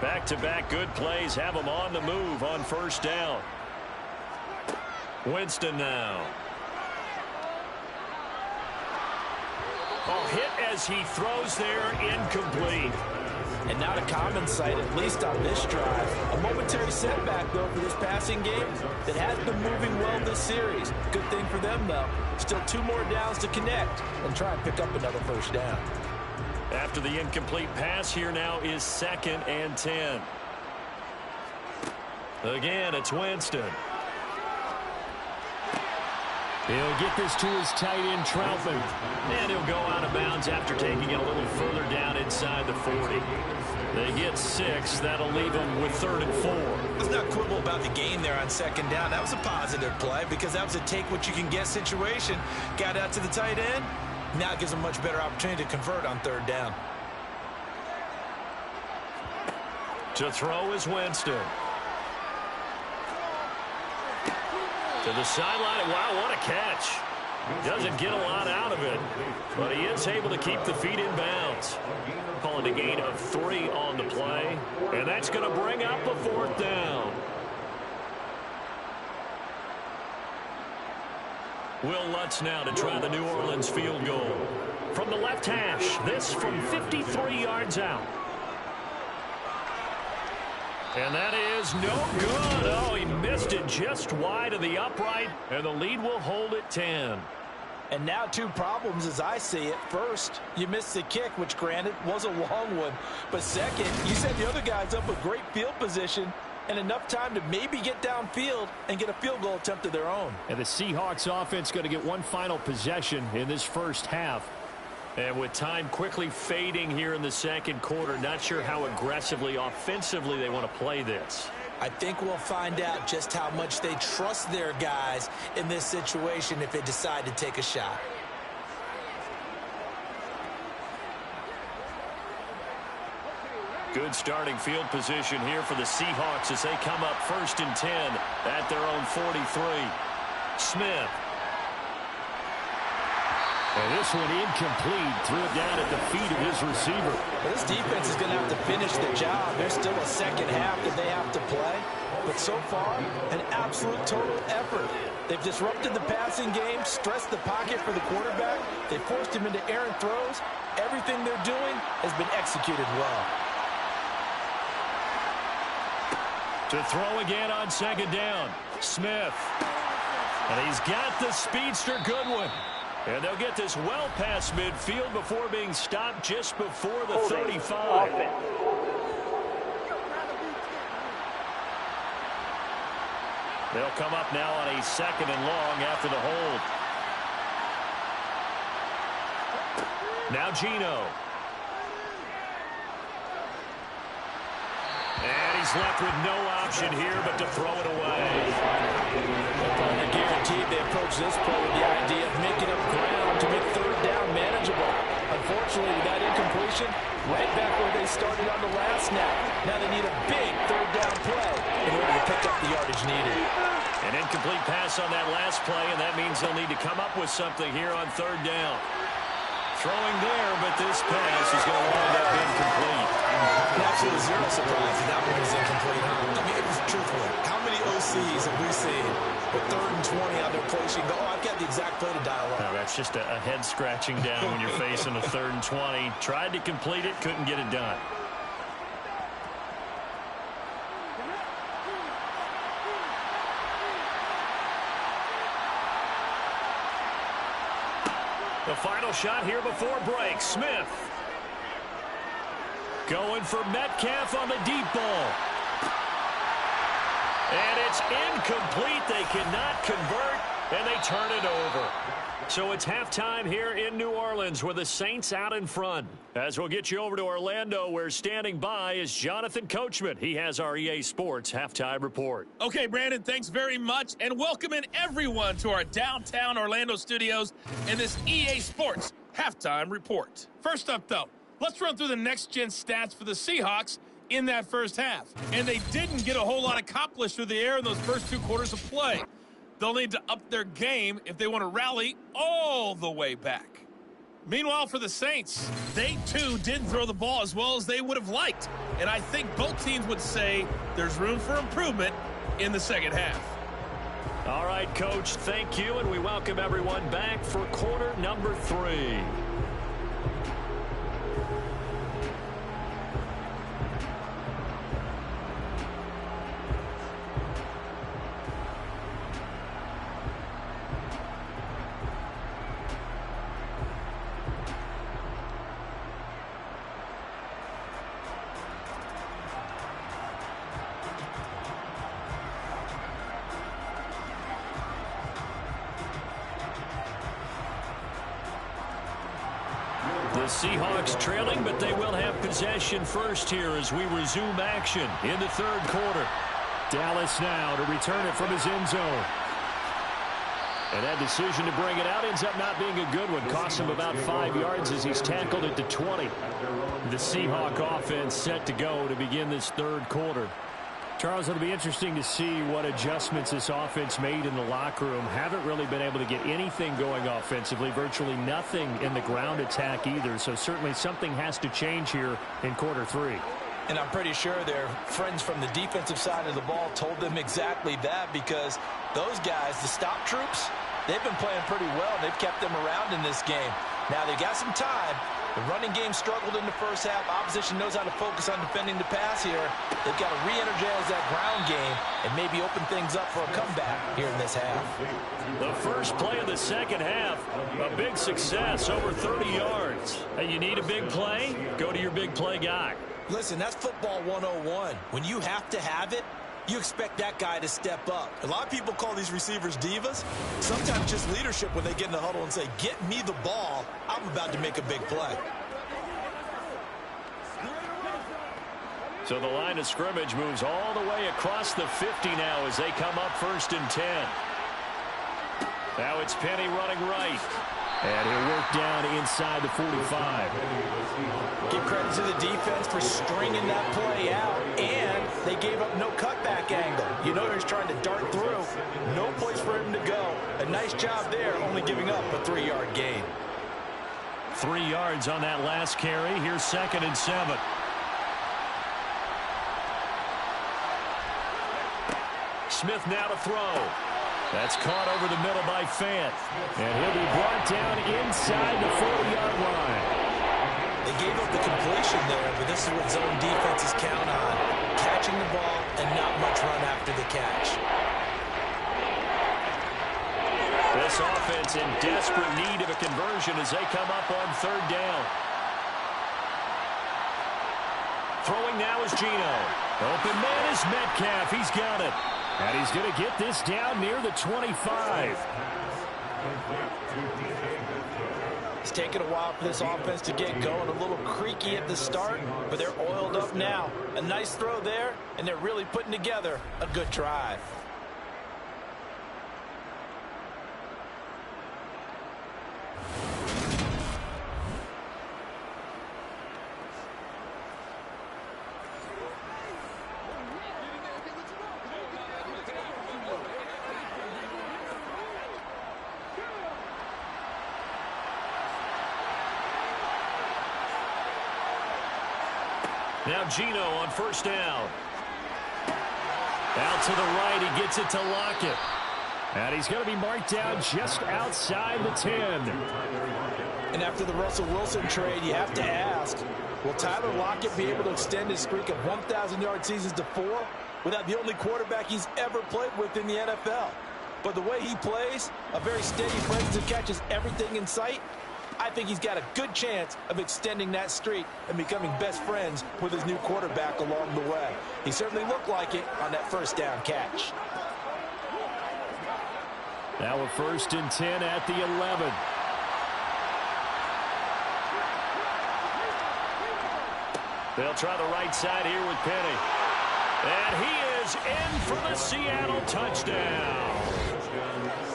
Speaker 3: Back-to-back good plays have them on the move on first down. Winston now. Hit as he throws there, incomplete.
Speaker 4: And not a common sight, at least on this drive. A momentary setback, though, for this passing game that has been moving well this series. Good thing for them, though. Still 2 more downs to connect and try and pick up another first down.
Speaker 3: After the incomplete pass, here now is 2nd and 10. Again, it's Winston.
Speaker 2: He'll get this to his tight end, Troutman.
Speaker 3: And he'll go out of bounds after taking it a little further down inside the 40. They get 6. That'll leave them with 3rd and 4.
Speaker 4: Let's not quibble about the gain there on 2nd down. That was a positive play because that was a take-what-you-can-get situation. Got out to the tight end. Now it gives them a much better opportunity to convert on 3rd down.
Speaker 3: To throw is Winston. To the sideline. Wow, what a catch. Doesn't get a lot out of it, but he is able to keep the feet in bounds. Calling a gain of 3 on the play, and that's going to bring up a 4th down. Will Lutz now to try the New Orleans field goal. From the left hash, this from 53 yards out. And that is no good. Oh, he missed it just wide of the upright, and the lead will hold at 10.
Speaker 4: And now 2 problems as I see it. First, you missed the kick, which granted was a long one. But second, you set the other guys up with great field position and enough time to maybe get downfield and get a field goal attempt of their own.
Speaker 2: And the Seahawks offense going to get 1 final possession in this first half.
Speaker 3: And with time quickly fading here in the 2nd quarter, not sure how aggressively, offensively they want to play this.
Speaker 4: I think we'll find out just how much they trust their guys in this situation if they decide to take a shot.
Speaker 3: Good starting field position here for the Seahawks as they come up 1st and 10 at their own 43. Smith.
Speaker 2: And this one incomplete. Threw it down at the feet of his receiver.
Speaker 4: Well, this defense is going to have to finish the job. There's still a 2nd half that they have to play. But so far, an absolute total effort. They've disrupted the passing game, stressed the pocket for the quarterback. They forced him into errant throws. Everything they're doing has been executed well.
Speaker 3: To throw again on 2nd down. Smith. And he's got the speedster Goodwin. And they'll get this well past midfield before being stopped just before the 35. They'll come up now on a 2nd and long after the hold. Now Gino. And he's left with no option here but to throw it away.
Speaker 4: They're guaranteed they approach this play with the idea of making up ground to make 3rd down manageable. Unfortunately, with that incompletion, right back where they started on the last snap. Now they need a big 3rd down play in order to pick up the yardage needed.
Speaker 3: An incomplete pass on that last play, and that means they'll need to come up with something here on third down. Throwing there, but this pass is going to wind up incomplete.
Speaker 4: Absolutely zero surprise that one was incomplete. I mean, it was truthful. How many OCs have we seen with 3rd and 20 on their play sheet go, oh, I've got the exact play to dial up?
Speaker 3: No, that's just a head scratching down when you're facing a 3rd and 20. Tried to complete it, couldn't get it done. The final shot here before break. Smith going for Metcalf on the deep ball. And it's incomplete. They cannot convert, and they turn it over. So it's halftime here in New Orleans with the Saints out in front. As we'll get you over to Orlando, where standing by is Jonathan Coachman. He has our EA Sports halftime report.
Speaker 7: Okay, Brandon, thanks very much, and welcoming everyone to our downtown Orlando studios in this EA Sports halftime report. First up, though, let's run through the next-gen stats for the Seahawks in that first half. And they didn't get a whole lot accomplished through the air in those first 2 quarters of play. They'll need to up their game if they want to rally all the way back. Meanwhile, for the Saints, they too didn't throw the ball as well as they would have liked. And I think both teams would say there's room for improvement in the second half.
Speaker 3: All right, Coach, thank you, and we welcome everyone back for quarter number 3. The Seahawks trailing, but they will have possession first here as we resume action in the third quarter.
Speaker 2: Dallas now to return it from his end zone.
Speaker 3: And that decision to bring it out ends up not being a good one. Cost him about 5 yards as he's tackled it to 20. The Seahawk offense set to go to begin this third quarter.
Speaker 2: Charles, it'll be interesting to see what adjustments this offense made in the locker room. Haven't really been able to get anything going offensively, virtually nothing in the ground attack either. So certainly something has to change here in quarter 3.
Speaker 4: And I'm pretty sure their friends from the defensive side of the ball told them exactly that, because those guys, the stop troops, they've been playing pretty well. They've kept them around in this game. Now they got some time. The running game struggled in the first half. Opposition knows how to focus on defending the pass here. They've got to re-energize that ground game and maybe open things up for a comeback here in this half.
Speaker 3: The first play of the second half, a big success, over 30 yards. Hey, you need a big play? Go to your big play guy.
Speaker 4: Listen, that's football 101. When you have to have it, you expect that guy to step up. A lot of people call these receivers divas. Sometimes just leadership when they get in the huddle and say, get me the ball. I'm about to make a big play.
Speaker 3: So the line of scrimmage moves all the way across the 50 now as they come up 1st and 10. Now it's Penny running right.
Speaker 2: And he'll work down inside the 45.
Speaker 4: Give credit to the defense for stringing that play out, and they gave up no cutback angle. You know he's trying to dart through. No place for him to go. A nice job there, only giving up a 3-yard gain.
Speaker 3: 3 yards on that last carry. Here's 2nd and 7. Smith now to throw. That's caught over the middle by Fant.
Speaker 2: And he'll be brought down inside the 40-yard line.
Speaker 4: They gave up the completion there, but this is what zone defenses count on. Catching the ball and not much run after the catch.
Speaker 3: This offense in desperate need of a conversion as they come up on 3rd down. Throwing now is Geno. Open man is Metcalf. He's got it.
Speaker 2: And he's going to get this down near the 25.
Speaker 4: It's taken a while for this offense to get going. A little creaky at the start, but they're oiled up now. A nice throw there, and they're really putting together a good drive.
Speaker 3: Now Gino on first down. Out to the right, he gets it to Lockett. And he's going to be marked down just outside the 10.
Speaker 4: And after the Russell Wilson trade, you have to ask, will Tyler Lockett be able to extend his streak of 1,000-yard seasons to 4 without the only quarterback he's ever played with in the NFL? But the way he plays, a very steady presence and catches everything in sight, I think he's got a good chance of extending that streak and becoming best friends with his new quarterback along the way. He certainly looked like it on that first down catch.
Speaker 2: Now a 1st and 10 at the 11.
Speaker 3: They'll try the right side here with Penny. And he is in for the Seattle touchdown.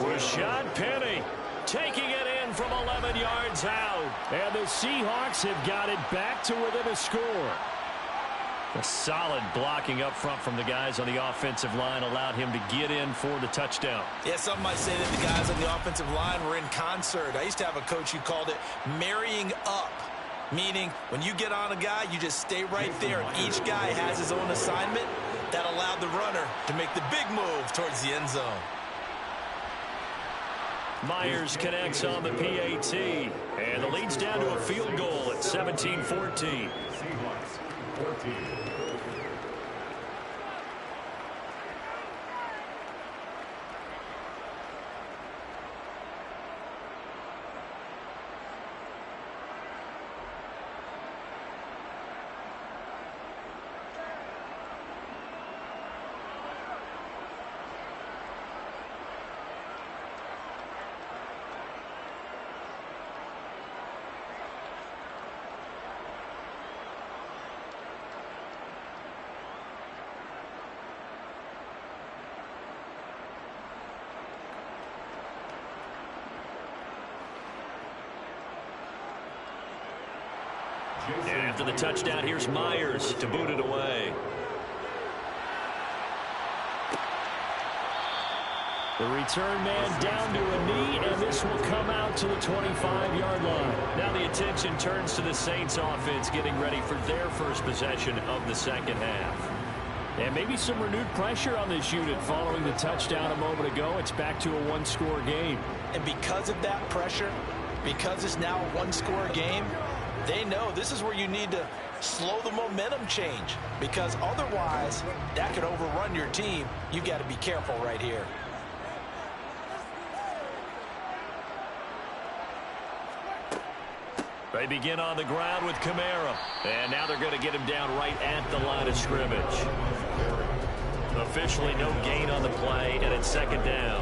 Speaker 3: Rashad Penny taking it in from 11 yards out.
Speaker 2: And the Seahawks have got it back to within a score.
Speaker 3: A solid blocking up front from the guys on the offensive line allowed him to get in for the touchdown.
Speaker 4: Yeah, some might say that the guys on the offensive line were in concert. I used to have a coach who called it marrying up, meaning when you get on a guy, you just stay right there, and each guy has his own assignment. That allowed the runner to make the big move towards the end zone.
Speaker 3: Myers connects on the PAT, and the lead's down to a field goal at 17-14. And after the touchdown, here's Myers to boot it away.
Speaker 2: The return man down to a knee, and this will come out to the 25-yard line.
Speaker 3: Now the attention turns to the Saints offense getting ready for their first possession of the second half.
Speaker 2: And maybe some renewed pressure on this unit following the touchdown a moment ago. It's back to a one-score game.
Speaker 4: And because of that pressure, because it's now a one-score game, they know this is where you need to slow the momentum change, because otherwise that could overrun your team. You've got to be careful right here.
Speaker 3: They begin on the ground with Kamara. And now they're going to get him down right at the line of scrimmage. Officially no gain on the play, and it's second down.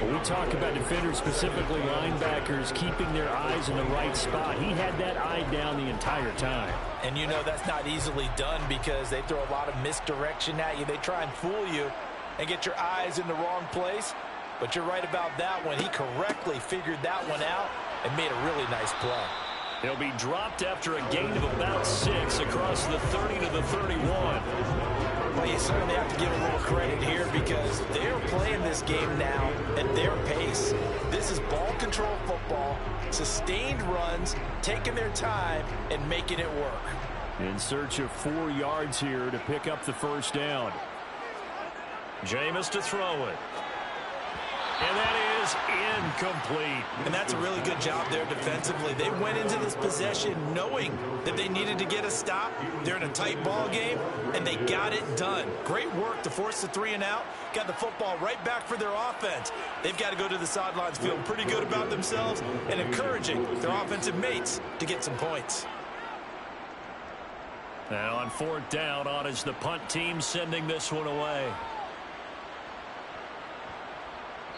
Speaker 2: When we talk about defenders, specifically linebackers, keeping their eyes in the right spot, he had that eye down the entire time.
Speaker 4: And you know that's not easily done because they throw a lot of misdirection at you. They try and fool you and get your eyes in the wrong place. But you're right about that one. He correctly figured that one out and made a really nice play.
Speaker 3: He'll be dropped after a gain of about 6 across the 30 to the 31.
Speaker 4: Well, you certainly have to give a little credit here because they're playing this game now at their pace. This is ball control football, sustained runs, taking their time and making it work.
Speaker 2: In search of 4 yards here to pick up the first down.
Speaker 3: Jameis to throw it. And that is incomplete.
Speaker 4: And that's a really good job there defensively. They went into this possession knowing that they needed to get a stop. They're in a tight ball game, and they got it done. Great work to force the 3 and out. Got the football right back for their offense. They've got to go to the sidelines feeling pretty good about themselves and encouraging their offensive mates to get some points.
Speaker 3: Now on 4th down, on is the punt team sending this one away.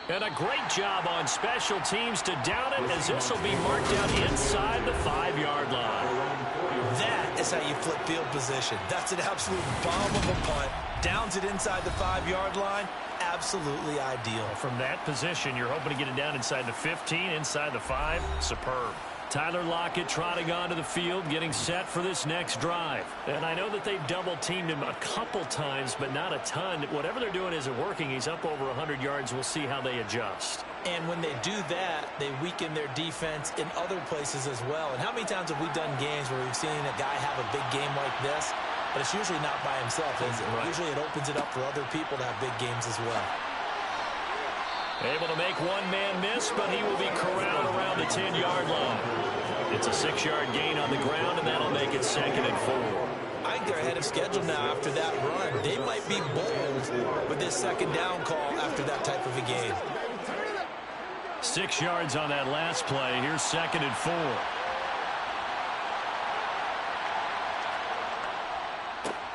Speaker 3: And a great job on special teams to down it, as this will be marked down inside the 5-yard line.
Speaker 4: That is how you flip field position. That's an absolute bomb of a punt. Downs it inside the 5-yard line. Absolutely ideal.
Speaker 3: From that position, you're hoping to get it down inside the 15, inside the 5. Superb. Tyler Lockett trotting onto the field, getting set for this next drive. And I know that they've double-teamed him a couple times, but not a ton. Whatever they're doing isn't working. He's up over 100 yards. We'll see how they adjust.
Speaker 4: And when they do that, they weaken their defense in other places as well. And how many times have we done games where we've seen a guy have a big game like this, but it's usually not by himself, is it? Right. Usually it opens it up for other people to have big games as well.
Speaker 3: Able to make one man miss, but he will be corralled around the 10-yard line. It's a 6-yard gain on the ground, and that'll make it 2nd and 4.
Speaker 4: I think they're ahead of schedule now after that run. They might be bold with this 2nd down call after that type of a game.
Speaker 3: 6 yards on that last play. Here's 2nd and 4.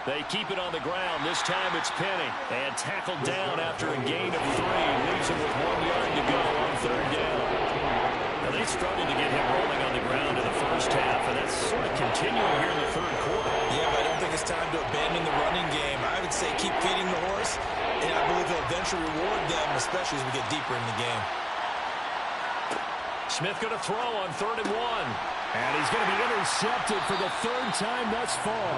Speaker 3: They keep it on the ground. This time it's Penny. And tackled down after a gain of 3. Leaves him with 1 yard to go on 3rd down. Now they struggled to get him rolling on the ground in the first half, and that's sort of continuing here in the 3rd quarter.
Speaker 4: Yeah, but I don't think it's time to abandon the running game. I would say keep feeding the horse, and I believe he'll eventually reward them, especially as we get deeper in the game.
Speaker 3: Smith going to throw on 3rd and 1.
Speaker 2: And he's going to be intercepted for the 3rd time thus far.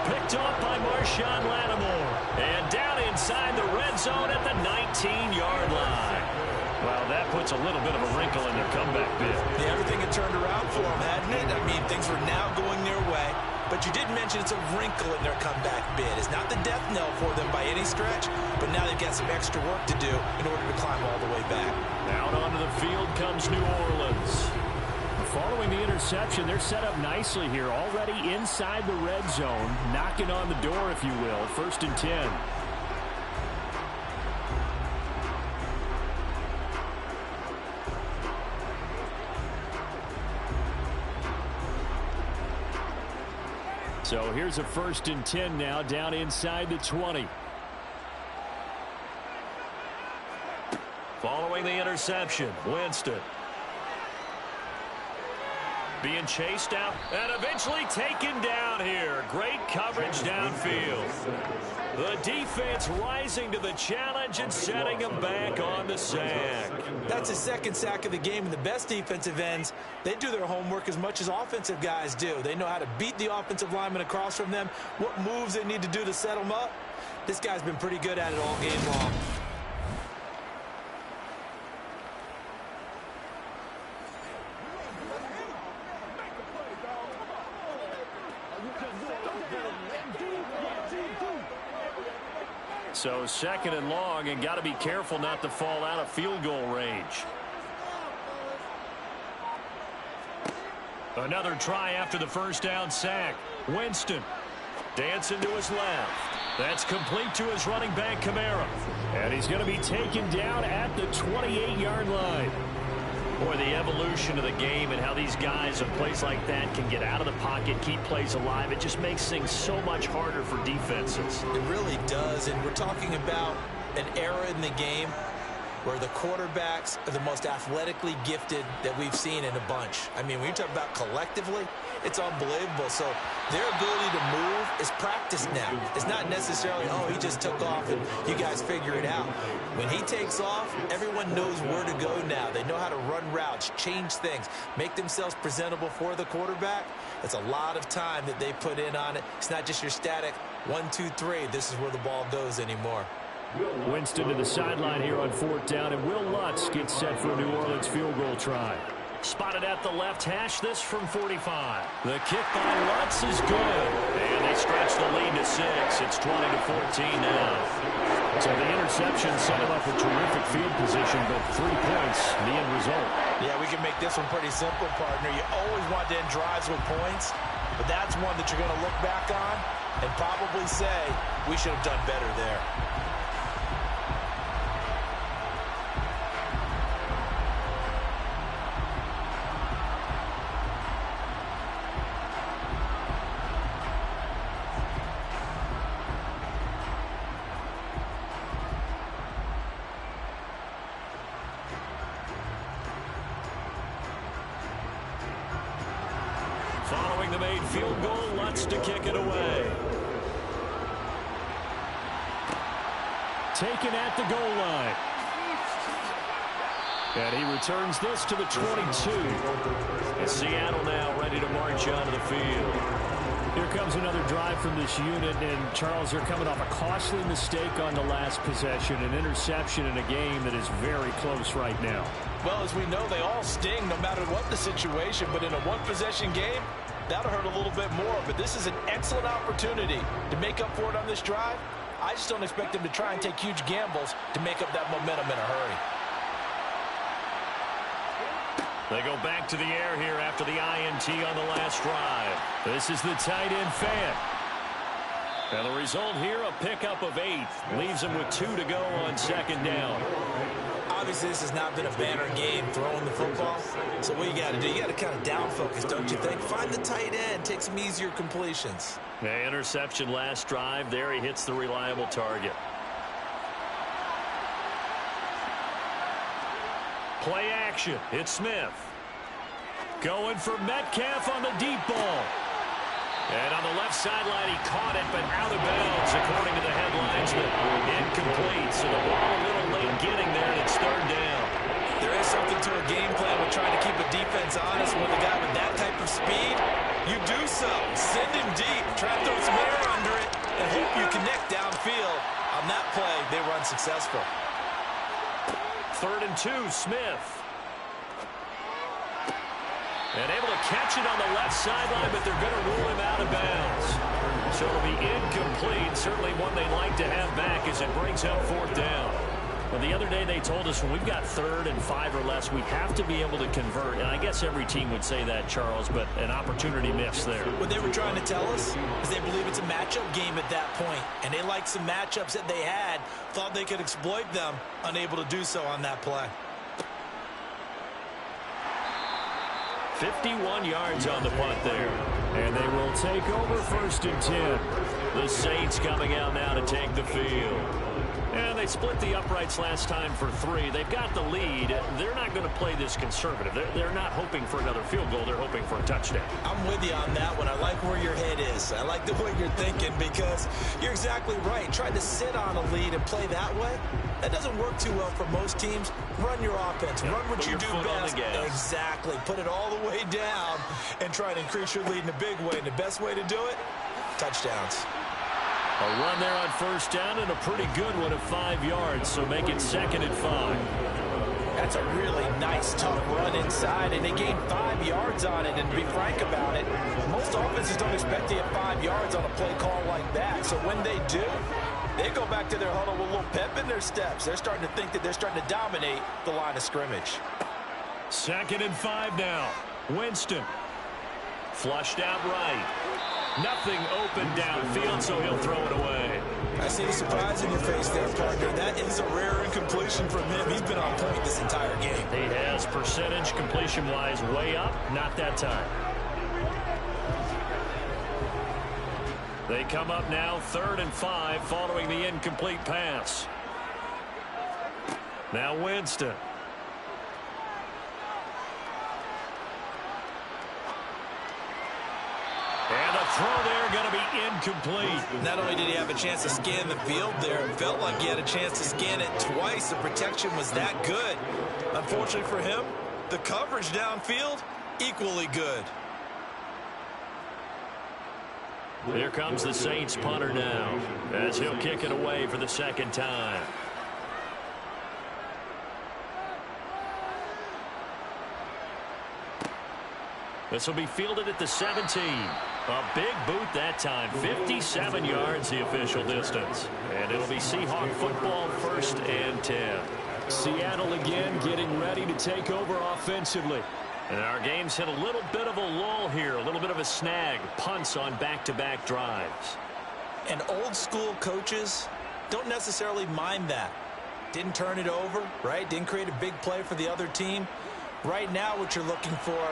Speaker 3: Picked off by Marshawn Lattimore. And down inside the red zone at the 19-yard line. Well, that puts a little bit of a wrinkle in their comeback bid.
Speaker 4: Yeah, everything had turned around for them, hadn't it? I mean, things were now going their way. But you did mention it's a wrinkle in their comeback bid. It's not the death knell for them by any stretch, but now they've got some extra work to do in order to climb all the way back.
Speaker 3: Out onto the field comes New Orleans.
Speaker 2: Following the interception, they're set up nicely here, already inside the red zone, knocking on the door, if you will. 1st and 10. So here's a 1st and 10 now, down inside the 20.
Speaker 3: Following the interception, Winston. Being chased out and eventually taken down here. Great coverage downfield. The defense rising to the challenge and setting him back on the sack.
Speaker 4: That's his 2nd sack of the game, and the best defensive ends, they do their homework as much as offensive guys do. They know how to beat the offensive lineman across from them, what moves they need to do to set them up. This guy's been pretty good at it all game long.
Speaker 3: So 2nd and long, and got to be careful not to fall out of field goal range. Another try after the 1st down sack. Winston dancing to his left. That's complete to his running back, Kamara.
Speaker 2: And he's going to be taken down at the 28-yard line.
Speaker 3: Boy, the evolution of the game and how these guys in plays like that can get out of the pocket, keep plays alive, it just makes things so much harder for defenses.
Speaker 4: It really does, and we're talking about an era in the game where the quarterbacks are the most athletically gifted that we've seen in a bunch. I mean, when you talk about collectively, it's unbelievable. So their ability to move is practiced now. It's not necessarily, oh, he just took off and you guys figure it out. When he takes off, everyone knows where to go now. They know how to run routes, change things, make themselves presentable for the quarterback. It's a lot of time that they put in on it. It's not just your static 1, 2, 3. This is where the ball goes anymore.
Speaker 2: Winston to the sideline here on 4th down, and Will Lutz gets set for a New Orleans field goal try.
Speaker 3: Spotted at the left hash, this from 45. The kick by Lutz is good. And they stretch the lead to 6. It's 20-14 now.
Speaker 2: So the interception set him up a terrific field position, but 3 points, the end result.
Speaker 4: Yeah, we can make this one pretty simple, partner. You always want to end drives with points, but that's one that you're going to look back on and probably say, we should have done better there.
Speaker 3: Following the made field goal, Lutz to kick it away.
Speaker 2: Taken at the goal line. And he returns this to the 22.
Speaker 3: And Seattle now ready to march onto the field.
Speaker 2: Here comes another drive from this unit, and Charles, they're coming off a costly mistake on the last possession, an interception in a game that is very close right now.
Speaker 4: Well, as we know, they all sting no matter what the situation, but in a one-possession game, that'll hurt a little bit more. But this is an excellent opportunity to make up for it on this drive. I just don't expect them to try and take huge gambles to make up that momentum in a hurry.
Speaker 3: They go back to the air here after the INT on the last drive. This is the tight end fan. And the result here, a pickup of 8. Leaves them with 2 to go on second down.
Speaker 4: Obviously, this has not been a banner game throwing the football. So what you got to do, you got to kind of down focus, don't you think? Find the tight end, take some easier completions.
Speaker 3: The interception last drive. There he hits the reliable target. Play action. It's Smith. Going for Metcalf on the deep ball. And on the left sideline, he caught it, but out of bounds, according to the headlines. Incomplete, so the ball a little late getting there, and it's third down.
Speaker 4: There is something to a game plan with trying to keep a defense honest. With a guy with that type of speed, you do so. Send him deep, try to throw some air under it, and hope you connect downfield. On that play, they run successful.
Speaker 3: 3rd and 2, Smith. And able to catch it on the left sideline, but they're going to rule him out of bounds. So it'll be incomplete. Certainly one they'd like to have back as it brings up 4th down. Well, the other day they told us when we've got 3rd and 5 or less, we have to be able to convert. And I guess every team would say that, Charles, but an opportunity missed there.
Speaker 4: What they were trying to tell us is they believe it's a matchup game at that point. And they liked some matchups that they had, thought they could exploit them, unable to do so on that play.
Speaker 3: 51 yards on the punt there.
Speaker 2: And they will take over 1st and 10.
Speaker 3: The Saints coming out now to take the field. And they split the uprights last time for 3. They've got the lead. They're not going to play this conservative. They're not hoping for another field goal. They're hoping for a touchdown.
Speaker 4: I'm with you on that one. I like where your head is. I like the way you're thinking because you're exactly right. Trying to sit on a lead and play that way, that doesn't work too well for most teams. Run your offense. Run what you do best. Exactly. Put it all the way down and try to increase your lead in a big way. And the best way to do it, touchdowns.
Speaker 3: A run there on 1st down and a pretty good one of 5 yards, so make it 2nd and 5.
Speaker 4: That's a really nice, tough run inside, and they gained 5 yards on it. And to be frank about it, most offenses don't expect to get 5 yards on a play call like that. So when they do, they go back to their huddle with a little pep in their steps. They're starting to think that they're starting to dominate the line of scrimmage.
Speaker 3: 2nd and 5 now. Winston. Flushed out right. Nothing open downfield, so he'll throw it away.
Speaker 4: I see the surprise in your face there, partner. That is a rare incompletion from him. He's been on point this entire game.
Speaker 3: He has percentage completion-wise way up. Not that time. They come up now 3rd and 5 following the incomplete pass. Now Winston. And the throw there going to be incomplete.
Speaker 4: Not only did he have a chance to scan the field there, it felt like he had a chance to scan it twice. The protection was that good. Unfortunately for him, the coverage downfield, equally good.
Speaker 3: Here comes the Saints punter now as he'll kick it away for the 2nd time. This will be fielded at the 17. A big boot that time. 57 yards the official distance. And it'll be Seahawk football 1st and 10.
Speaker 2: Seattle again getting ready to take over offensively.
Speaker 3: And our game's hit a little bit of a lull here. A little bit of a snag. Punts on back-to-back drives.
Speaker 4: And old school coaches don't necessarily mind that. Didn't turn it over, right? Didn't create a big play for the other team. Right now what you're looking for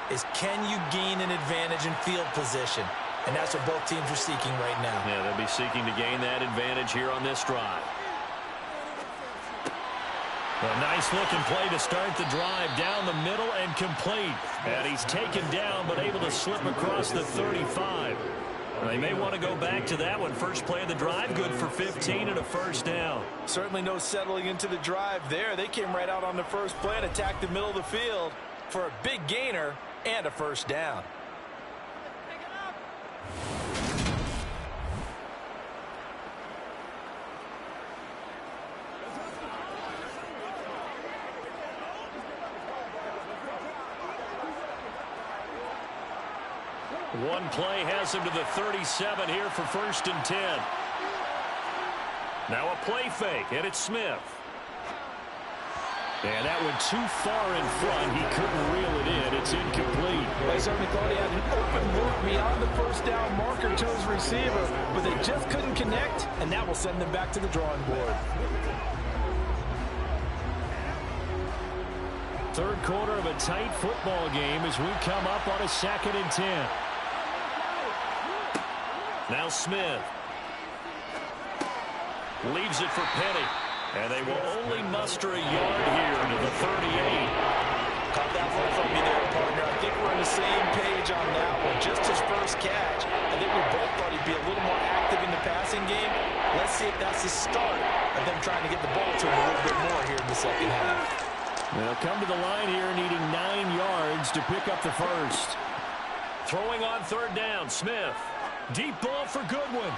Speaker 4: is can you gain an advantage in field position? And that's what both teams are seeking right now.
Speaker 3: Yeah, they'll be seeking to gain that advantage here on this drive. A nice-looking play to start the drive down the middle and complete. And he's taken down but able to slip across the 35. They may want to go back to that one. First play of the drive, good for 15 and a 1st down.
Speaker 4: Certainly no settling into the drive there. They came right out on the first play and attacked the middle of the field for a big gainer and a 1st down.
Speaker 3: One play has him to the 37 here for 1st and 10. Now a play fake, and it's Smith. And that went too far in front. He couldn't reel it in. It's incomplete.
Speaker 4: They certainly thought he had an open look beyond the first down marker to his receiver, but they just couldn't connect, and that will send them back to the drawing board.
Speaker 2: Third quarter of a tight football game as we come up on a 2nd and 10.
Speaker 3: Now Smith. Leaves it for Penny. And they will only muster a yard here to the 38.
Speaker 4: Caught that one from me there, partner. I think we're on the same page on that one. Just his first catch. I think we both thought he'd be a little more active in the passing game. Let's see if that's the start of them trying to get the ball to him a little bit more here in the second half.
Speaker 2: They'll come to the line here needing 9 yards to pick up the first.
Speaker 3: Throwing on 3rd down, Smith. Deep ball for Goodwin.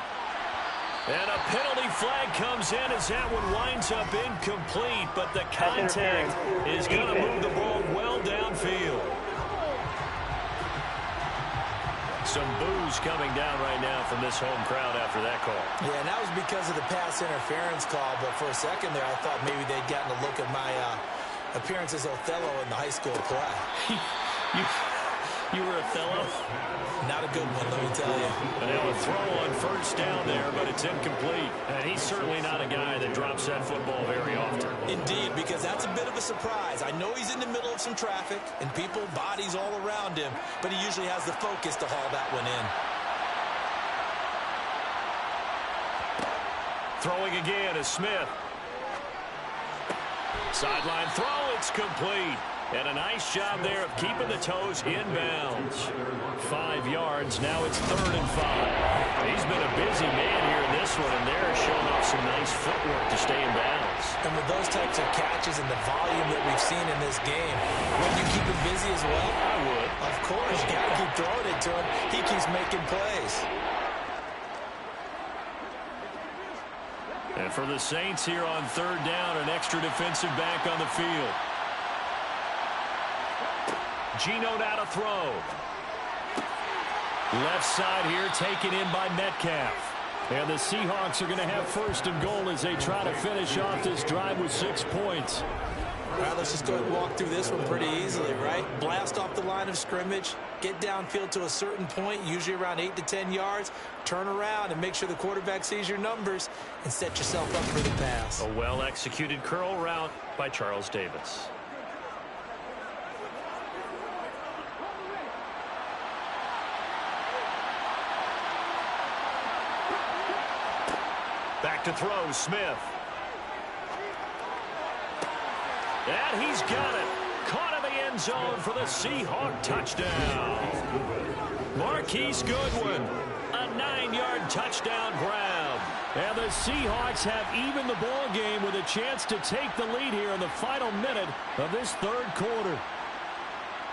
Speaker 3: And a penalty flag comes in as that one winds up incomplete, but the contact is going to move the ball well downfield. Some boos coming down right now from this home crowd after that call.
Speaker 4: Yeah, and that was because of the pass interference call, but for a second there I thought maybe they'd gotten a look at my appearance as Othello in the high school play.
Speaker 3: You were Othello?
Speaker 4: Not a good one, let me tell you.
Speaker 3: And now a throw on 1st down there, but it's incomplete. And he's certainly not a guy that drops that football very often.
Speaker 4: Indeed, because that's a bit of a surprise. I know he's in the middle of some traffic and people, bodies all around him, but he usually has the focus to haul that one in.
Speaker 3: Throwing again is Smith. Sideline throw, it's complete. And a nice job there of keeping the toes inbounds. 5 yards, now it's 3rd and 5. He's been a busy man here in this one, and they're showing off some nice footwork to stay in bounds.
Speaker 4: And with those types of catches and the volume that we've seen in this game, wouldn't you keep him busy as well?
Speaker 3: I would.
Speaker 4: Of course, you got to keep throwing it to him. He keeps making plays.
Speaker 3: And for the Saints here on 3rd down, an extra defensive back on the field. Geno now to throw.
Speaker 2: Left side here taken in by Metcalf. And the Seahawks are going to have 1st and goal as they try to finish off this drive with 6 points.
Speaker 4: All right, let's just go ahead and walk through this one pretty easily, right? Blast off the line of scrimmage, get downfield to a certain point, usually around 8 to 10 yards, turn around and make sure the quarterback sees your numbers and set yourself up for the pass.
Speaker 3: A well-executed curl route by Charles Davis. Back to throw, Smith. And he's got it. Caught in the end zone for the Seahawk touchdown. Marquise Goodwin, a 9-yard touchdown grab.
Speaker 2: And the Seahawks have evened the ball game with a chance to take the lead here in the final minute of this 3rd quarter.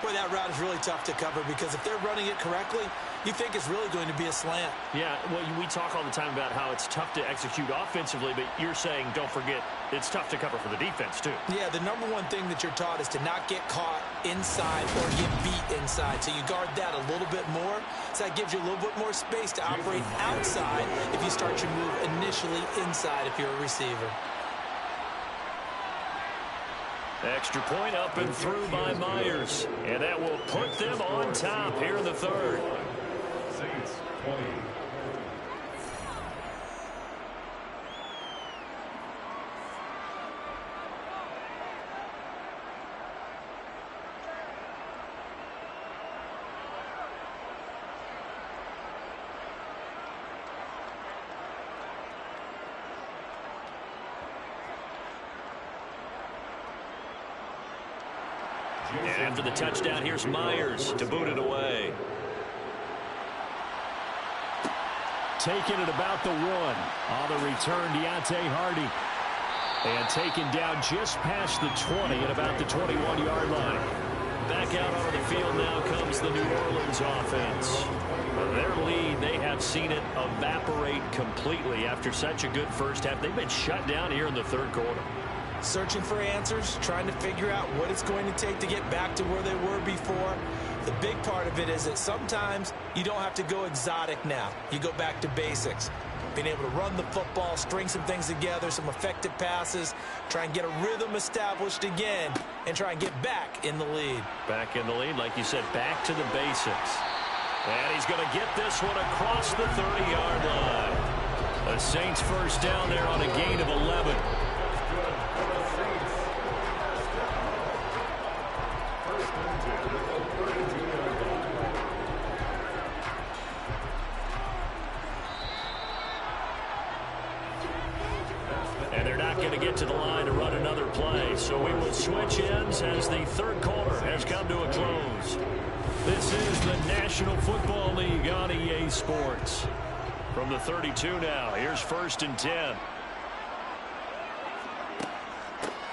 Speaker 4: Boy, that route is really tough to cover because if they're running it correctly, you think it's really going to be a slant.
Speaker 3: Yeah, well, we talk all the time about how it's tough to execute offensively, but you're saying, don't forget, it's tough to cover for the defense, too.
Speaker 4: Yeah, the number one thing that you're taught is to not get caught inside or get beat inside. So you guard that a little bit more. So that gives you a little bit more space to operate outside if you start your move initially inside if you're a receiver.
Speaker 3: Extra point up and through by Myers. And that will put them on top here in the 3rd.
Speaker 8: Saints 20.
Speaker 3: And after the touchdown, here's Myers to boot it away.
Speaker 2: Taking it about the 1. On the return, Deontay Hardy. And taken down just past the 20 at about the 21-yard line.
Speaker 3: Back out onto the field now comes the New Orleans offense. Their lead, they have seen it evaporate completely after such a good first half. They've been shut down here in the 3rd quarter.
Speaker 4: searching for answers, trying to figure out what it's going to take to get back to where they were before. The big part of it is that sometimes you don't have to go exotic now. You go back to basics. Being able to run the football, string some things together, some effective passes, try and get a rhythm established again, and try and get back in the lead.
Speaker 3: Back in the lead, like you said, back to the basics. And he's going to get this one across the 30-yard line. The Saints first down there on a gain of 11. To the line to run another play. So we will switch ends as the third quarter has come to a close. This is the National Football League on EA Sports. From the 32 now, here's 1st and 10.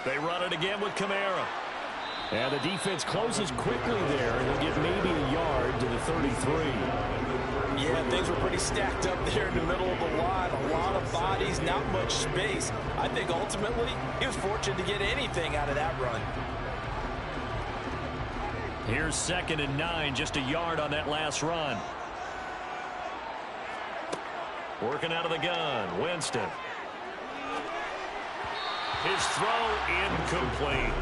Speaker 3: They run it again with Kamara.
Speaker 2: And the defense closes quickly there. He'll get maybe a yard to the 33.
Speaker 4: Yeah, things were pretty stacked up there in the middle of the line. A lot of bodies, not much space. I think ultimately he was fortunate to get anything out of that run.
Speaker 3: Here's 2nd and 9, just a yard on that last run. Working out of the gun, Winston. His throw incomplete.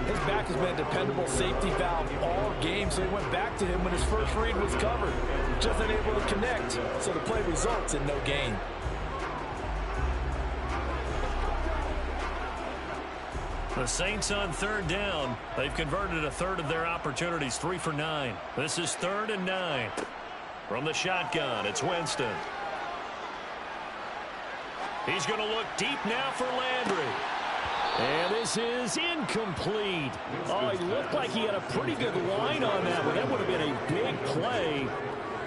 Speaker 4: His back has been a dependable safety valve all game, so he went back to him when his first read was covered. Just unable to connect, so the play results in no gain.
Speaker 3: The Saints on 3rd down. They've converted a third of their opportunities, 3 for 9. This is 3rd and 9. From the shotgun, it's Winston. He's going to look deep now for Landry.
Speaker 2: And this is incomplete. Oh, he looked like he had a pretty good line on that one. That would have been a big play,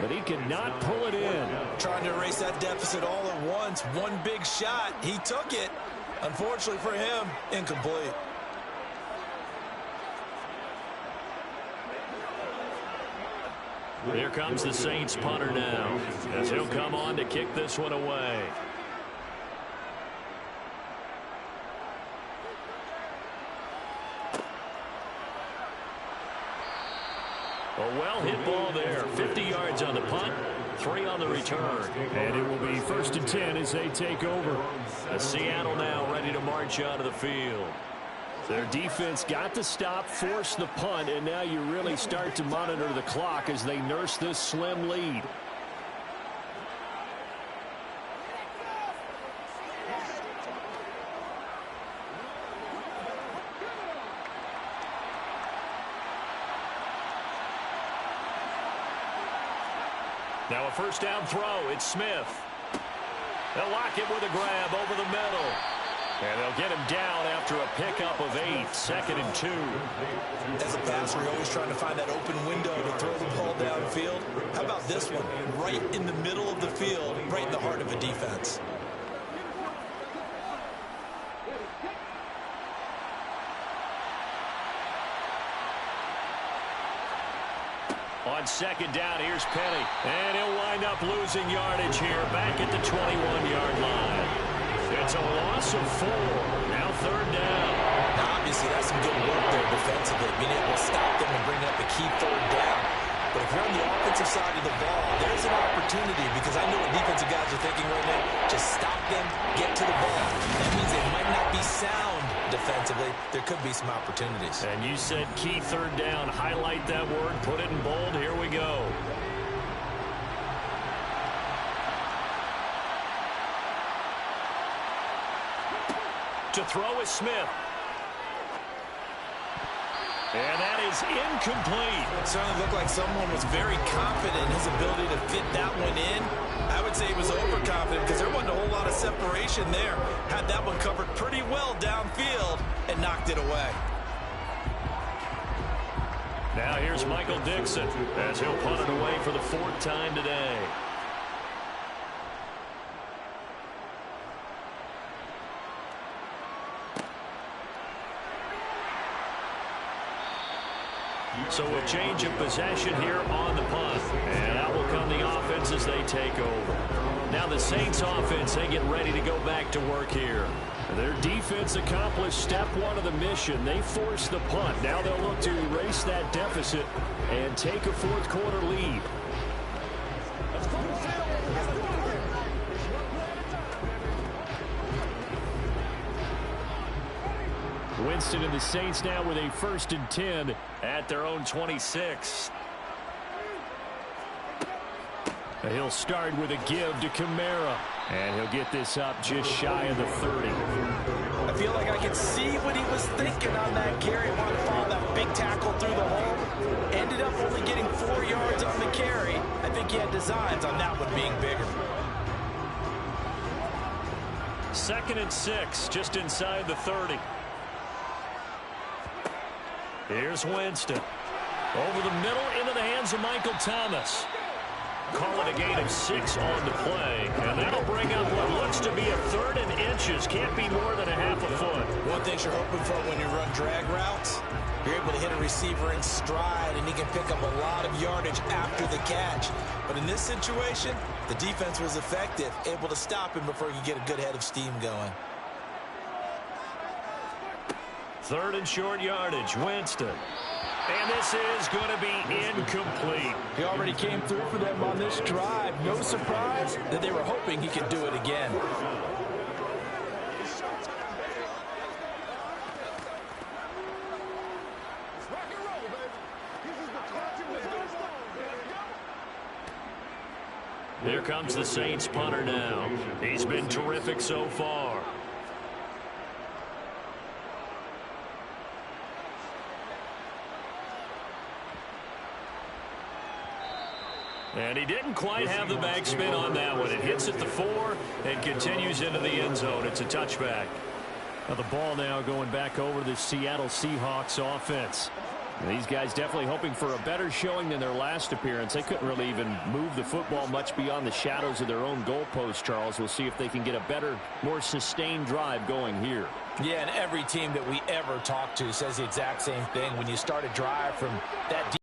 Speaker 2: but he could not pull it in.
Speaker 4: Trying to erase that deficit all at once. One big shot. He took it. Unfortunately for him, incomplete.
Speaker 3: Here comes the Saints punter now, as he'll come on to kick this one away. A well-hit ball there. 50 yards on the punt, 3 on the return.
Speaker 2: And it will be 1st and 10 as they take over.
Speaker 3: Seattle now ready to march out of the field.
Speaker 2: Their defense got to stop, force the punt, and now you really start to monitor the clock as they nurse this slim lead.
Speaker 3: Now a first down throw. It's Smith. They'll lock him with a grab over the middle. And they'll get him down after a pickup of 8. 2nd and 2.
Speaker 4: As a passer, you're always trying to find that open window to throw the ball downfield. How about this one? Right in the middle of the field, right in the heart of a defense.
Speaker 3: On 2nd down, here's Penny. And he'll wind up losing yardage here back at the 21-yard line. It's a loss of 4. Now 3rd down.
Speaker 4: Now, obviously, that's some good work there defensively, being able to stop them and bring up the key 3rd down. But if you're on the offensive side of the ball, there's an opportunity, because I know what defensive guys are thinking right now. Just stop them, get to the ball. That means they might not be sound defensively. There could be some opportunities.
Speaker 3: And you said key 3rd down. Highlight that word. Put it in bold. Here we go. To throw is Smith. And that is incomplete.
Speaker 4: It certainly looked like someone was very confident in his ability to fit that one in. I would say he was overconfident because there wasn't a whole lot of separation there. Had that one covered pretty well downfield and knocked it away.
Speaker 3: Now here's Michael Dixon as he'll punt it away for the 4th time today. So a change of possession here on the punt. And out will come the offense as they take over. Now the Saints offense, they get ready to go back to work here.
Speaker 2: Their defense accomplished step one of the mission. They forced the punt. Now they'll look to erase that deficit and take a fourth quarter lead. Winston and the Saints now with a 1st and 10 at their own 26. He'll start with a give to Kamara, and he'll get this up just shy of the 30.
Speaker 4: I feel like I can see what he was thinking on that carry. Wanted to follow that big tackle through the hole. Ended up only getting 4 yards on the carry. I think he had designs on that one being bigger.
Speaker 3: 2nd and 6, just inside the 30. Here's Winston. Over the middle into the hands of Michael Thomas. Call it a gain of 6 on the play. And that'll bring up what looks to be a 3rd and inches. Can't be more than a half a foot.
Speaker 4: One thing you're hoping for when you run drag routes, you're able to hit a receiver in stride, and he can pick up a lot of yardage after the catch. But in this situation, the defense was effective, able to stop him before he could get a good head of steam going.
Speaker 3: 3rd and short yardage, Winston. And this is going to be incomplete.
Speaker 4: He already came through for them on this drive. No surprise that they were hoping he could do it again.
Speaker 3: Here comes the Saints punter now. He's been terrific so far. And he didn't quite have the backspin on that one. It hits at the 4 and continues into the end zone. It's a touchback.
Speaker 2: Now the ball now going back over to the Seattle Seahawks offense. And these guys definitely hoping for a better showing than their last appearance. They couldn't really even move the football much beyond the shadows of their own goalpost, Charles. We'll see if they can get a better, more sustained drive going here.
Speaker 4: Yeah, and every team that we ever talk to says the exact same thing. When you start a drive from that deep,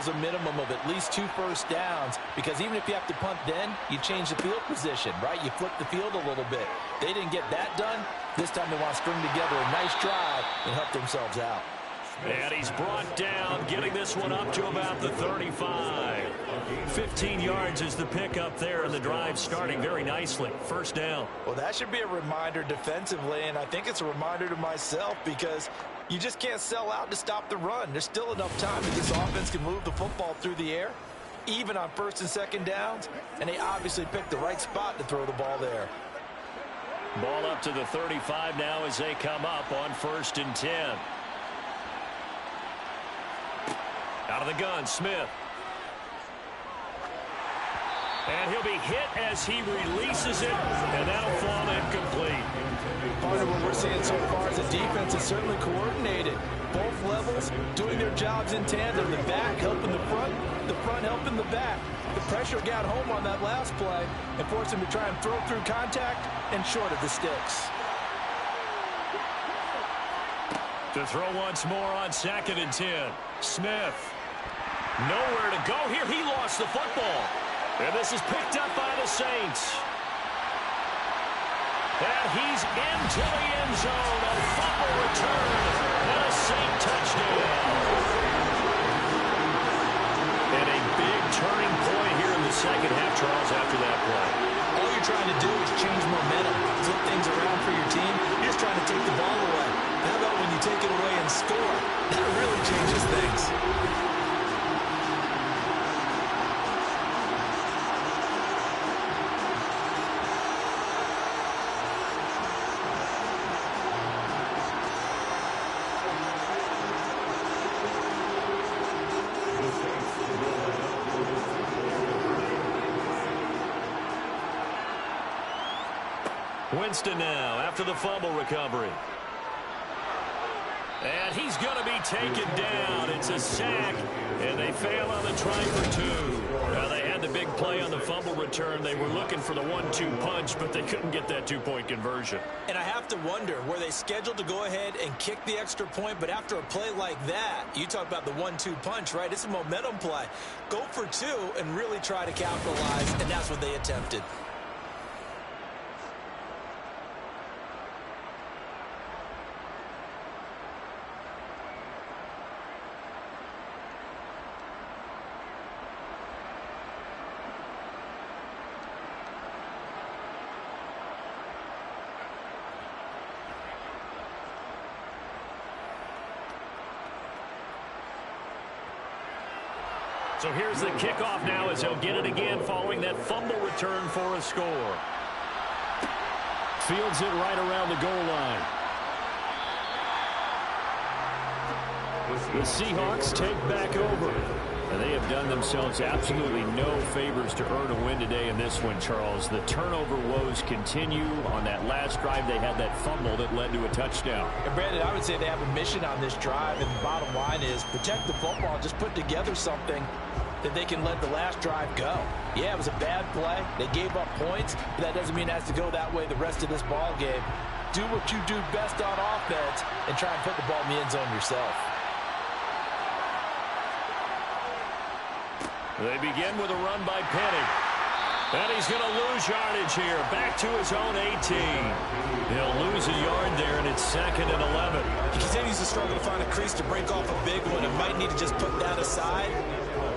Speaker 4: a minimum of at least 2 first downs, because even if you have to punt, then you change the field position, right? You flip the field a little bit. They didn't get that done. This time they want to string together a nice drive and help themselves out.
Speaker 3: And he's brought down, getting this one up to about the 35. 15 yards is the pickup there, and the drive starting very nicely. 1st down.
Speaker 4: Well, that should be a reminder defensively, and I think it's a reminder to myself, because you just can't sell out to stop the run. There's still enough time that this offense can move the football through the air, even on 1st and 2nd downs, and they obviously picked the right spot to throw the ball there.
Speaker 3: Ball up to the 35 now as they come up on 1st and 10. Out of the gun, Smith. And he'll be hit as he releases it, and that'll fall incomplete.
Speaker 4: Part of what we're seeing so far is the defense is certainly coordinated. Both levels doing their jobs in tandem. The back helping the front helping the back. The pressure got home on that last play and forced him to try and throw through contact and short of the sticks.
Speaker 3: To throw once more on 2nd and 10. Smith. Nowhere to go here. He lost the football. And this is picked up by the Saints. And he's into the end zone. A fumble return. And a Saint touchdown. And a big turning point here in the 2nd half, Charles, after that play.
Speaker 4: All you're trying to do is change momentum, flip things around for your team. You're just trying to take the ball away. How about when you take it away and score? That really changes things.
Speaker 3: Winston now after the fumble recovery. And he's going to be taken down. It's a sack, and they fail on the try for 2. Now, they had the big play on the fumble return. They were looking for the 1-2 punch, but they couldn't get that 2-point conversion.
Speaker 4: And I have to wonder, were they scheduled to go ahead and kick the extra point? But after a play like that, you talk about the 1-2 punch, right? It's a momentum play. Go for 2 and really try to capitalize, and that's what they attempted.
Speaker 3: So here's the kickoff now as he'll get it again following that fumble return for a score.
Speaker 2: Fields it right around the goal line. The Seahawks take back over. And they have done themselves absolutely no favors to earn a win today in this one, Charles. The turnover woes continue. On that last drive, they had that fumble that led to a touchdown.
Speaker 4: And Brandon, I would say they have a mission on this drive, and the bottom line is protect the football. Just put together something that they can let the last drive go. Yeah, it was a bad play. They gave up points, but that doesn't mean it has to go that way the rest of this ball game. Do what you do best on offense and try and put the ball in the end zone yourself.
Speaker 3: They begin with a run by Penny. And he's going to lose yardage here. Back to his own 18. He'll lose a yard there, and it's 2nd and 11.
Speaker 4: He continues to struggle to find a crease to break off a big one and might need to just put that aside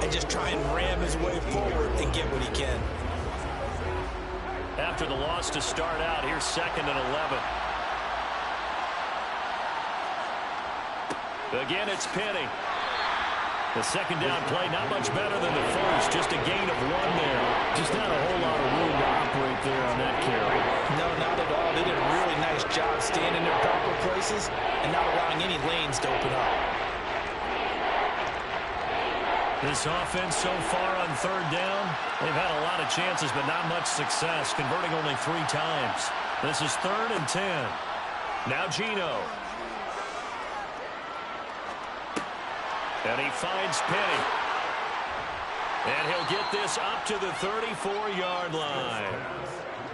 Speaker 4: and just try and ram his way forward and get what he can.
Speaker 3: After the loss to start out, here's 2nd and 11. Again, it's Penny. The second down play, not much better than the first. Just a gain of 1 there.
Speaker 2: Just not a whole lot of room to operate there on that carry.
Speaker 4: No, not at all. They did a really nice job staying in their proper places and not allowing any lanes to open up.
Speaker 3: This offense so far on 3rd down, they've had a lot of chances, but not much success, converting only 3 times. This is 3rd and 10. Now Geno. And he finds Penny. And he'll get this up to the 34-yard line.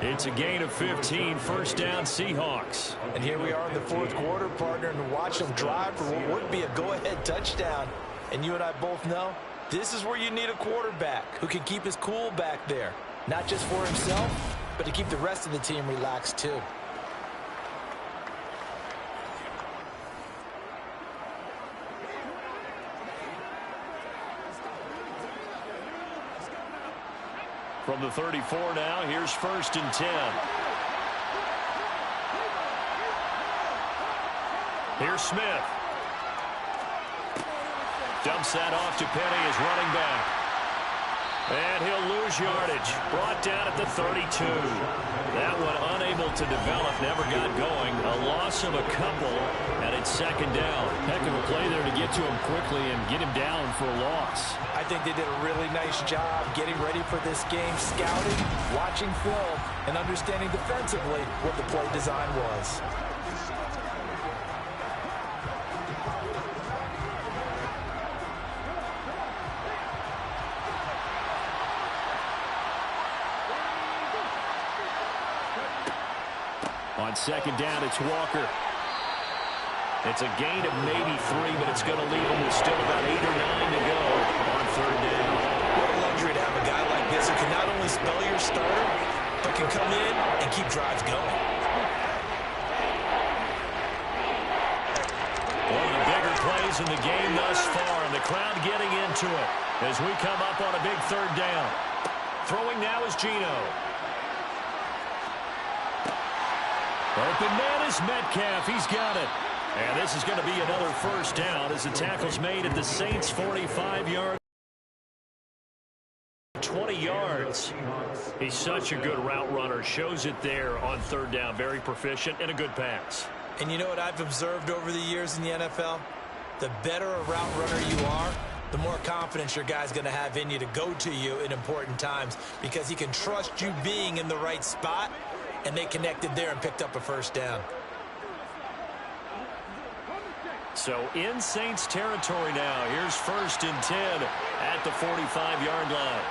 Speaker 3: It's a gain of 15, 1st down Seahawks.
Speaker 4: And here we are in the 4th quarter, partner, and to watch them drive for what would be a go-ahead touchdown. And you and I both know this is where you need a quarterback who can keep his cool back there. Not just for himself, but to keep the rest of the team relaxed too.
Speaker 3: From the 34 now, here's 1st and 10. Here's Smith. Dumps that off to Penny as running back. And he'll lose yardage. Brought down at the 32. That one unable to develop, never got going. A loss of a couple, and it's 2nd down.
Speaker 2: Heck of a play there to get to him quickly and get him down for a loss.
Speaker 4: I think they did a really nice job getting ready for this game, scouting, watching film, and understanding defensively what the play design was.
Speaker 2: On 2nd down, it's Walker.
Speaker 3: It's a gain of maybe 3, but it's going to leave them with still about 8 or 9 to go on 3rd down.
Speaker 4: What a luxury to have a guy like this who can not only spell your starter, but can come in and keep drives going.
Speaker 3: One of the bigger plays in the game thus far, and the crowd getting into it as we come up on a big 3rd down. Throwing now is Geno. Open man is Metcalf. He's got it. And this is going to be another 1st down as the tackle's made at the Saints' 45-yard. 20 yards. He's such a good route runner. Shows it there on 3rd down. Very proficient and a good pass.
Speaker 4: And you know what I've observed over the years in the NFL? The better a route runner you are, the more confidence your guy's going to have in you to go to you in important times because he can trust you being in the right spot. And they connected there and picked up a 1st down.
Speaker 3: So in Saints territory now. Here's 1st and 10 at the 45-yard line.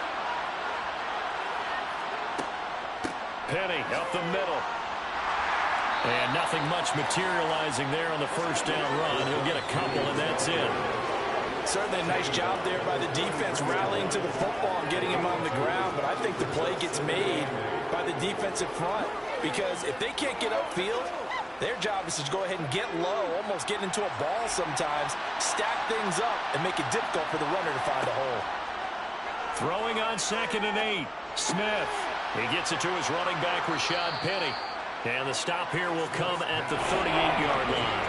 Speaker 3: Penny up the middle. And nothing much materializing there on the 1st down run. He'll get a couple, and that's it.
Speaker 4: Certainly a nice job there by the defense rallying to the football and getting him on the ground. But I think the play gets made by the defensive front because if they can't get upfield, their job is to go ahead and get low, almost get into a ball sometimes, stack things up, and make it difficult for the runner to find a hole.
Speaker 3: Throwing on 2nd and 8. Smith. He gets it to his running back, Rashad Penny. And the stop here will come at the 38-yard line.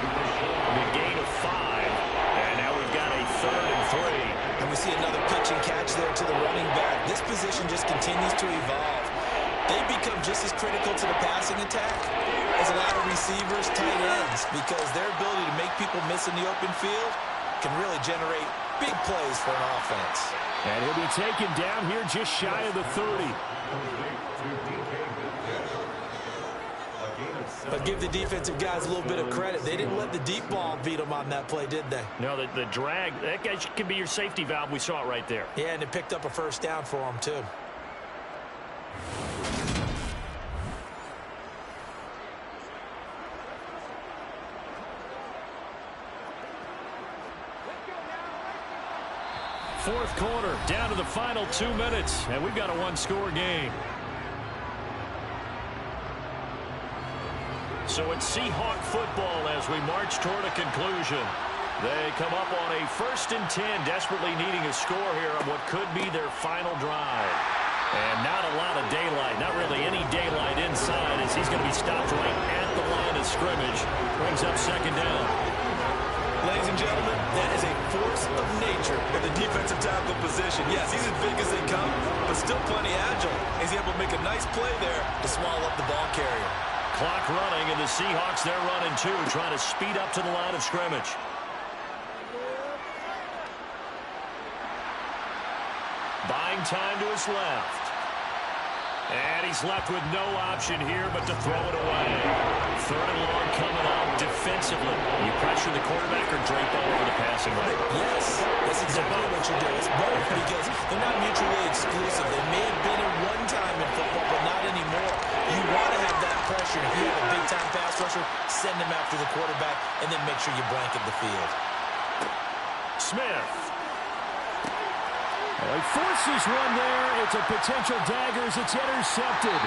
Speaker 3: A gain of 5. And now we've got a 3rd and 3.
Speaker 4: And we see another pitch and catch continues to evolve, they become just as critical to the passing attack as a lot of receivers, tight ends, because their ability to make people miss in the open field can really generate big plays for an offense.
Speaker 2: And he'll be taken down here just shy of the 30.
Speaker 4: But give the defensive guys a little bit of credit. They didn't let the deep ball beat them on that play, did they?
Speaker 3: No, the drag, that guy can be your safety valve. We saw it right there.
Speaker 4: Yeah, and it picked up a first down for them, too.
Speaker 3: Fourth quarter, down to the final 2 minutes, and we've got a one-score game. So it's Seahawk football as we march toward a conclusion. They come up on a 1st and 10, desperately needing a score here on what could be their final drive. And not a lot of daylight, not really any daylight inside, as he's going to be stopped right at the line of scrimmage. Brings up 2nd down.
Speaker 4: Ladies and gentlemen, that is a force of nature in the defensive tackle position. Yes, he's as big as they come, but still plenty agile. He's able to make a nice play there to swallow up the ball carrier.
Speaker 3: Clock running, and the Seahawks, they're running too, trying to speed up to the line of scrimmage. Buying time to his left. And he's left with no option here but to throw it away. 3rd and long coming up defensively. You pressure the quarterback or drape all over the passing lane?
Speaker 4: Yes, that's exactly what you do. It's both because they're not mutually exclusive. They may have been at one time in football, but not anymore. You want to have that pressure. If you have a big-time pass rusher, send him after the quarterback, and then make sure you blanket the field.
Speaker 3: Smith.
Speaker 2: Well, he forces one there. It's a potential dagger as it's intercepted.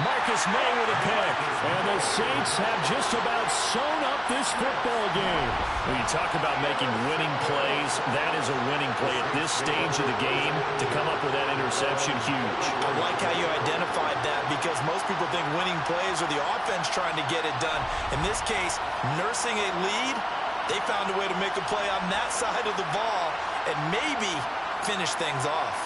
Speaker 3: Marcus May with a pick.
Speaker 2: And the Saints have just about sewn up this football game.
Speaker 3: When you talk about making winning plays, that is a winning play at this stage of the game. To come up with that interception, huge.
Speaker 4: I like how you identified that because most people think winning plays are the offense trying to get it done. In this case, nursing a lead, they found a way to make a play on that side of the ball and maybe finish things off.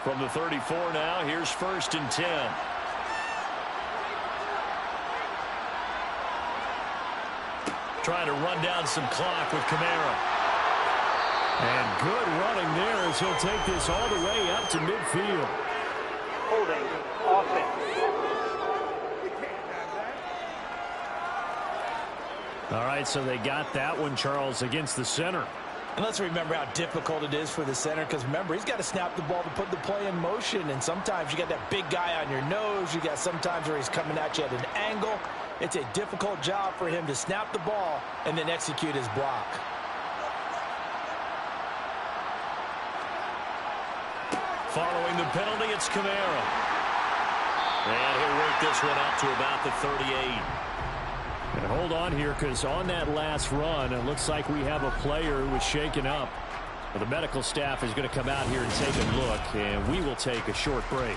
Speaker 3: From the 34 now, here's 1st and 10. Trying to run down some clock with Kamara.
Speaker 2: And good running there as he'll take this all the way up to midfield.
Speaker 6: Holding offense.
Speaker 2: All right, so they got that one, Charles, against the center.
Speaker 4: And let's remember how difficult it is for the center because, remember, he's got to snap the ball to put the play in motion. And sometimes you got that big guy on your nose. You got sometimes where he's coming at you at an angle. It's a difficult job for him to snap the ball and then execute his block.
Speaker 3: Following the penalty, it's Kamara. And he'll work this one out to about the 38.
Speaker 2: And hold on here because on that last run, it looks like we have a player who was shaken up. Well, the medical staff is going to come out here and take a look, and we will take a short break.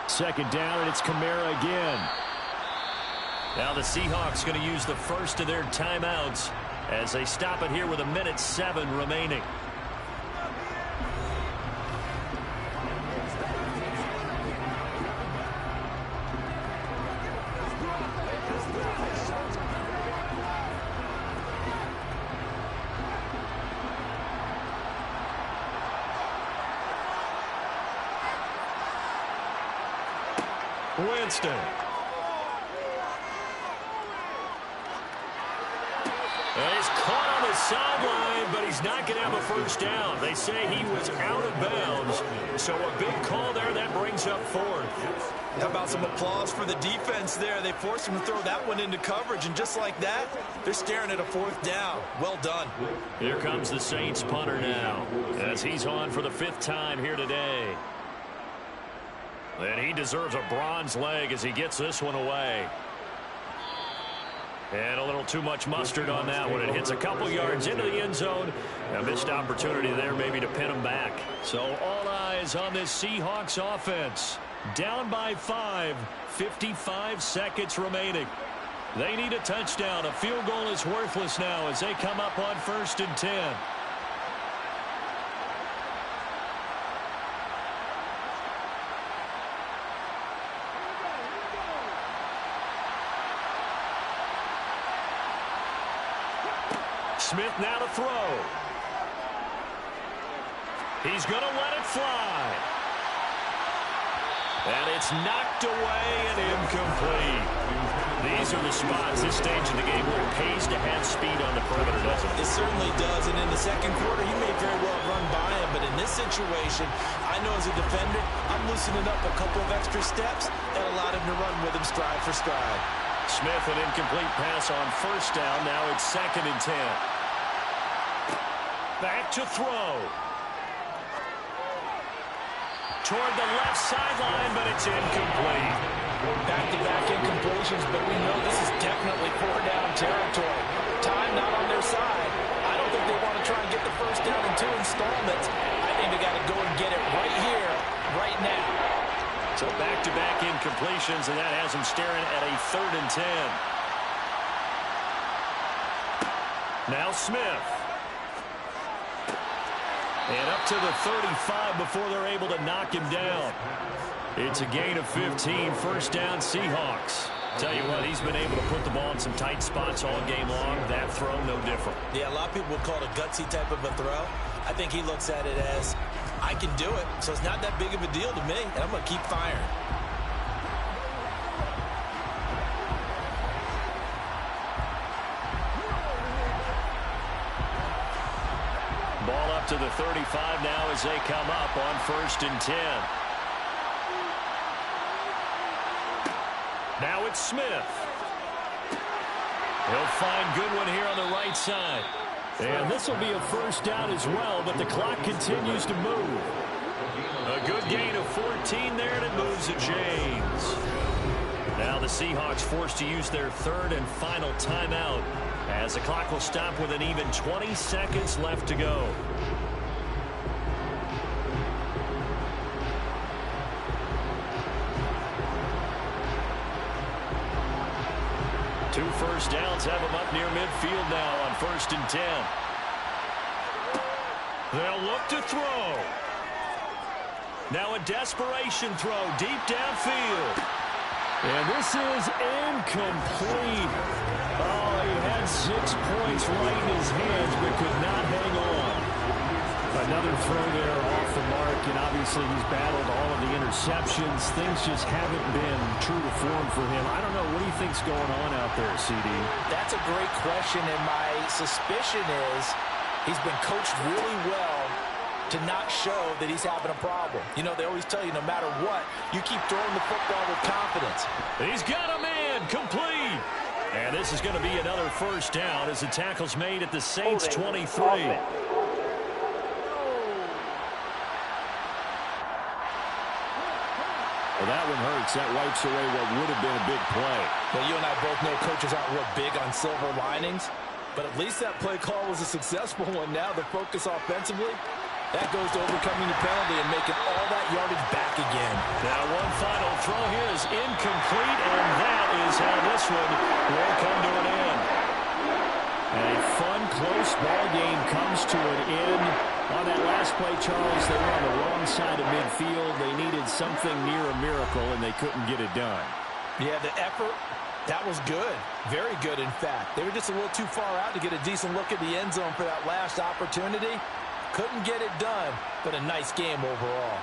Speaker 2: Second down, and it's Kamara again.
Speaker 3: Now the Seahawks going to use the first of their timeouts as they stop it here with 1:07 remaining. Winston. And he's caught on the sideline, but he's not going to have a first down. They say he was out of bounds, so a big call there that brings up fourth.
Speaker 4: How about some applause for the defense there? They forced him to throw that one into coverage, and just like that, they're staring at a fourth down. Well done.
Speaker 3: Here comes the Saints punter now, as he's on for the 5th time here today. And he deserves a bronze leg as he gets this one away. And a little too much mustard on that one. It hits a couple yards into the end zone. A missed opportunity there maybe to pin him back. So all eyes on this Seahawks offense. Down by 5, 55 seconds remaining. They need a touchdown. A field goal is worthless now as they come up on 1st and 10. Smith now to throw. He's going to let it fly. And it's knocked away and incomplete. These are the spots, this stage of the game, where it pays to have speed on the perimeter, doesn't it?
Speaker 4: It certainly does. And in the second quarter, he may very well run by him. But in this situation, I know as a defender, I'm loosening up a couple of extra steps that allowed him to run with him stride for stride.
Speaker 3: Smith, an incomplete pass on 1st down. Now it's 2nd and 10. Back to throw. Toward the left sideline, but it's incomplete.
Speaker 4: Back-to-back incompletions, but we know this is definitely 4-down territory. Time not on their side. I don't think they want to try and get the first down in 2 installments. I think they got to go and get it right here, right now.
Speaker 3: So back-to-back incompletions, and that has them staring at a 3rd and 10. Now Smith. And up to the 35 before they're able to knock him down. It's a gain of 15, 1st down Seahawks. Tell you what, he's been able to put the ball in some tight spots all game long. That throw, no different.
Speaker 4: Yeah, a lot of people would call it a gutsy type of a throw. I think he looks at it as, I can do it, so it's not that big of a deal to me, and I'm going to keep firing.
Speaker 3: Ball up to the 35 now as they come up on 1st and 10. Now it's Smith. He'll find Goodwin here on the right side. And this will be a 1st down as well, but the clock continues to move. A good gain of 14 there, and it moves the chains. Now the Seahawks forced to use their 3rd and final timeout, as the clock will stop with an even 20 seconds left to go. Two 1st downs have them up near midfield now on 1st and 10. They'll look to throw. Now a desperation throw deep downfield. And this is incomplete. Oh, he had 6 points right in his hands, but could not hang on. Another throw there off the mark, and obviously he's battled all of the interceptions. Things just haven't been true to form for him. I don't know. What do you think's going on out there, CD?
Speaker 4: That's a great question, and my suspicion is he's been coached really well to not show that he's having a problem. You know, they always tell you no matter what, you keep throwing the football with confidence.
Speaker 3: He's got a man, complete. And this is going to be another 1st down as the tackle's made at the Saints 23.
Speaker 2: Well, that one hurts. That wipes away what would have been a big play.
Speaker 4: Well, you and I both know coaches aren't real big on silver linings, but at least that play call was a successful one. Now the focus offensively, that goes to overcoming the penalty and making all that yardage back again.
Speaker 3: Now one final throw here is incomplete, and that is how this one will come to an end.
Speaker 2: And a fun, close ball game comes to an end. On that last play, Charles, they were on the wrong side of midfield. They needed something near a miracle, and they couldn't get it done.
Speaker 4: Yeah, the effort, that was good. Very good, in fact. They were just a little too far out to get a decent look at the end zone for that last opportunity. Couldn't get it done, but a nice game overall.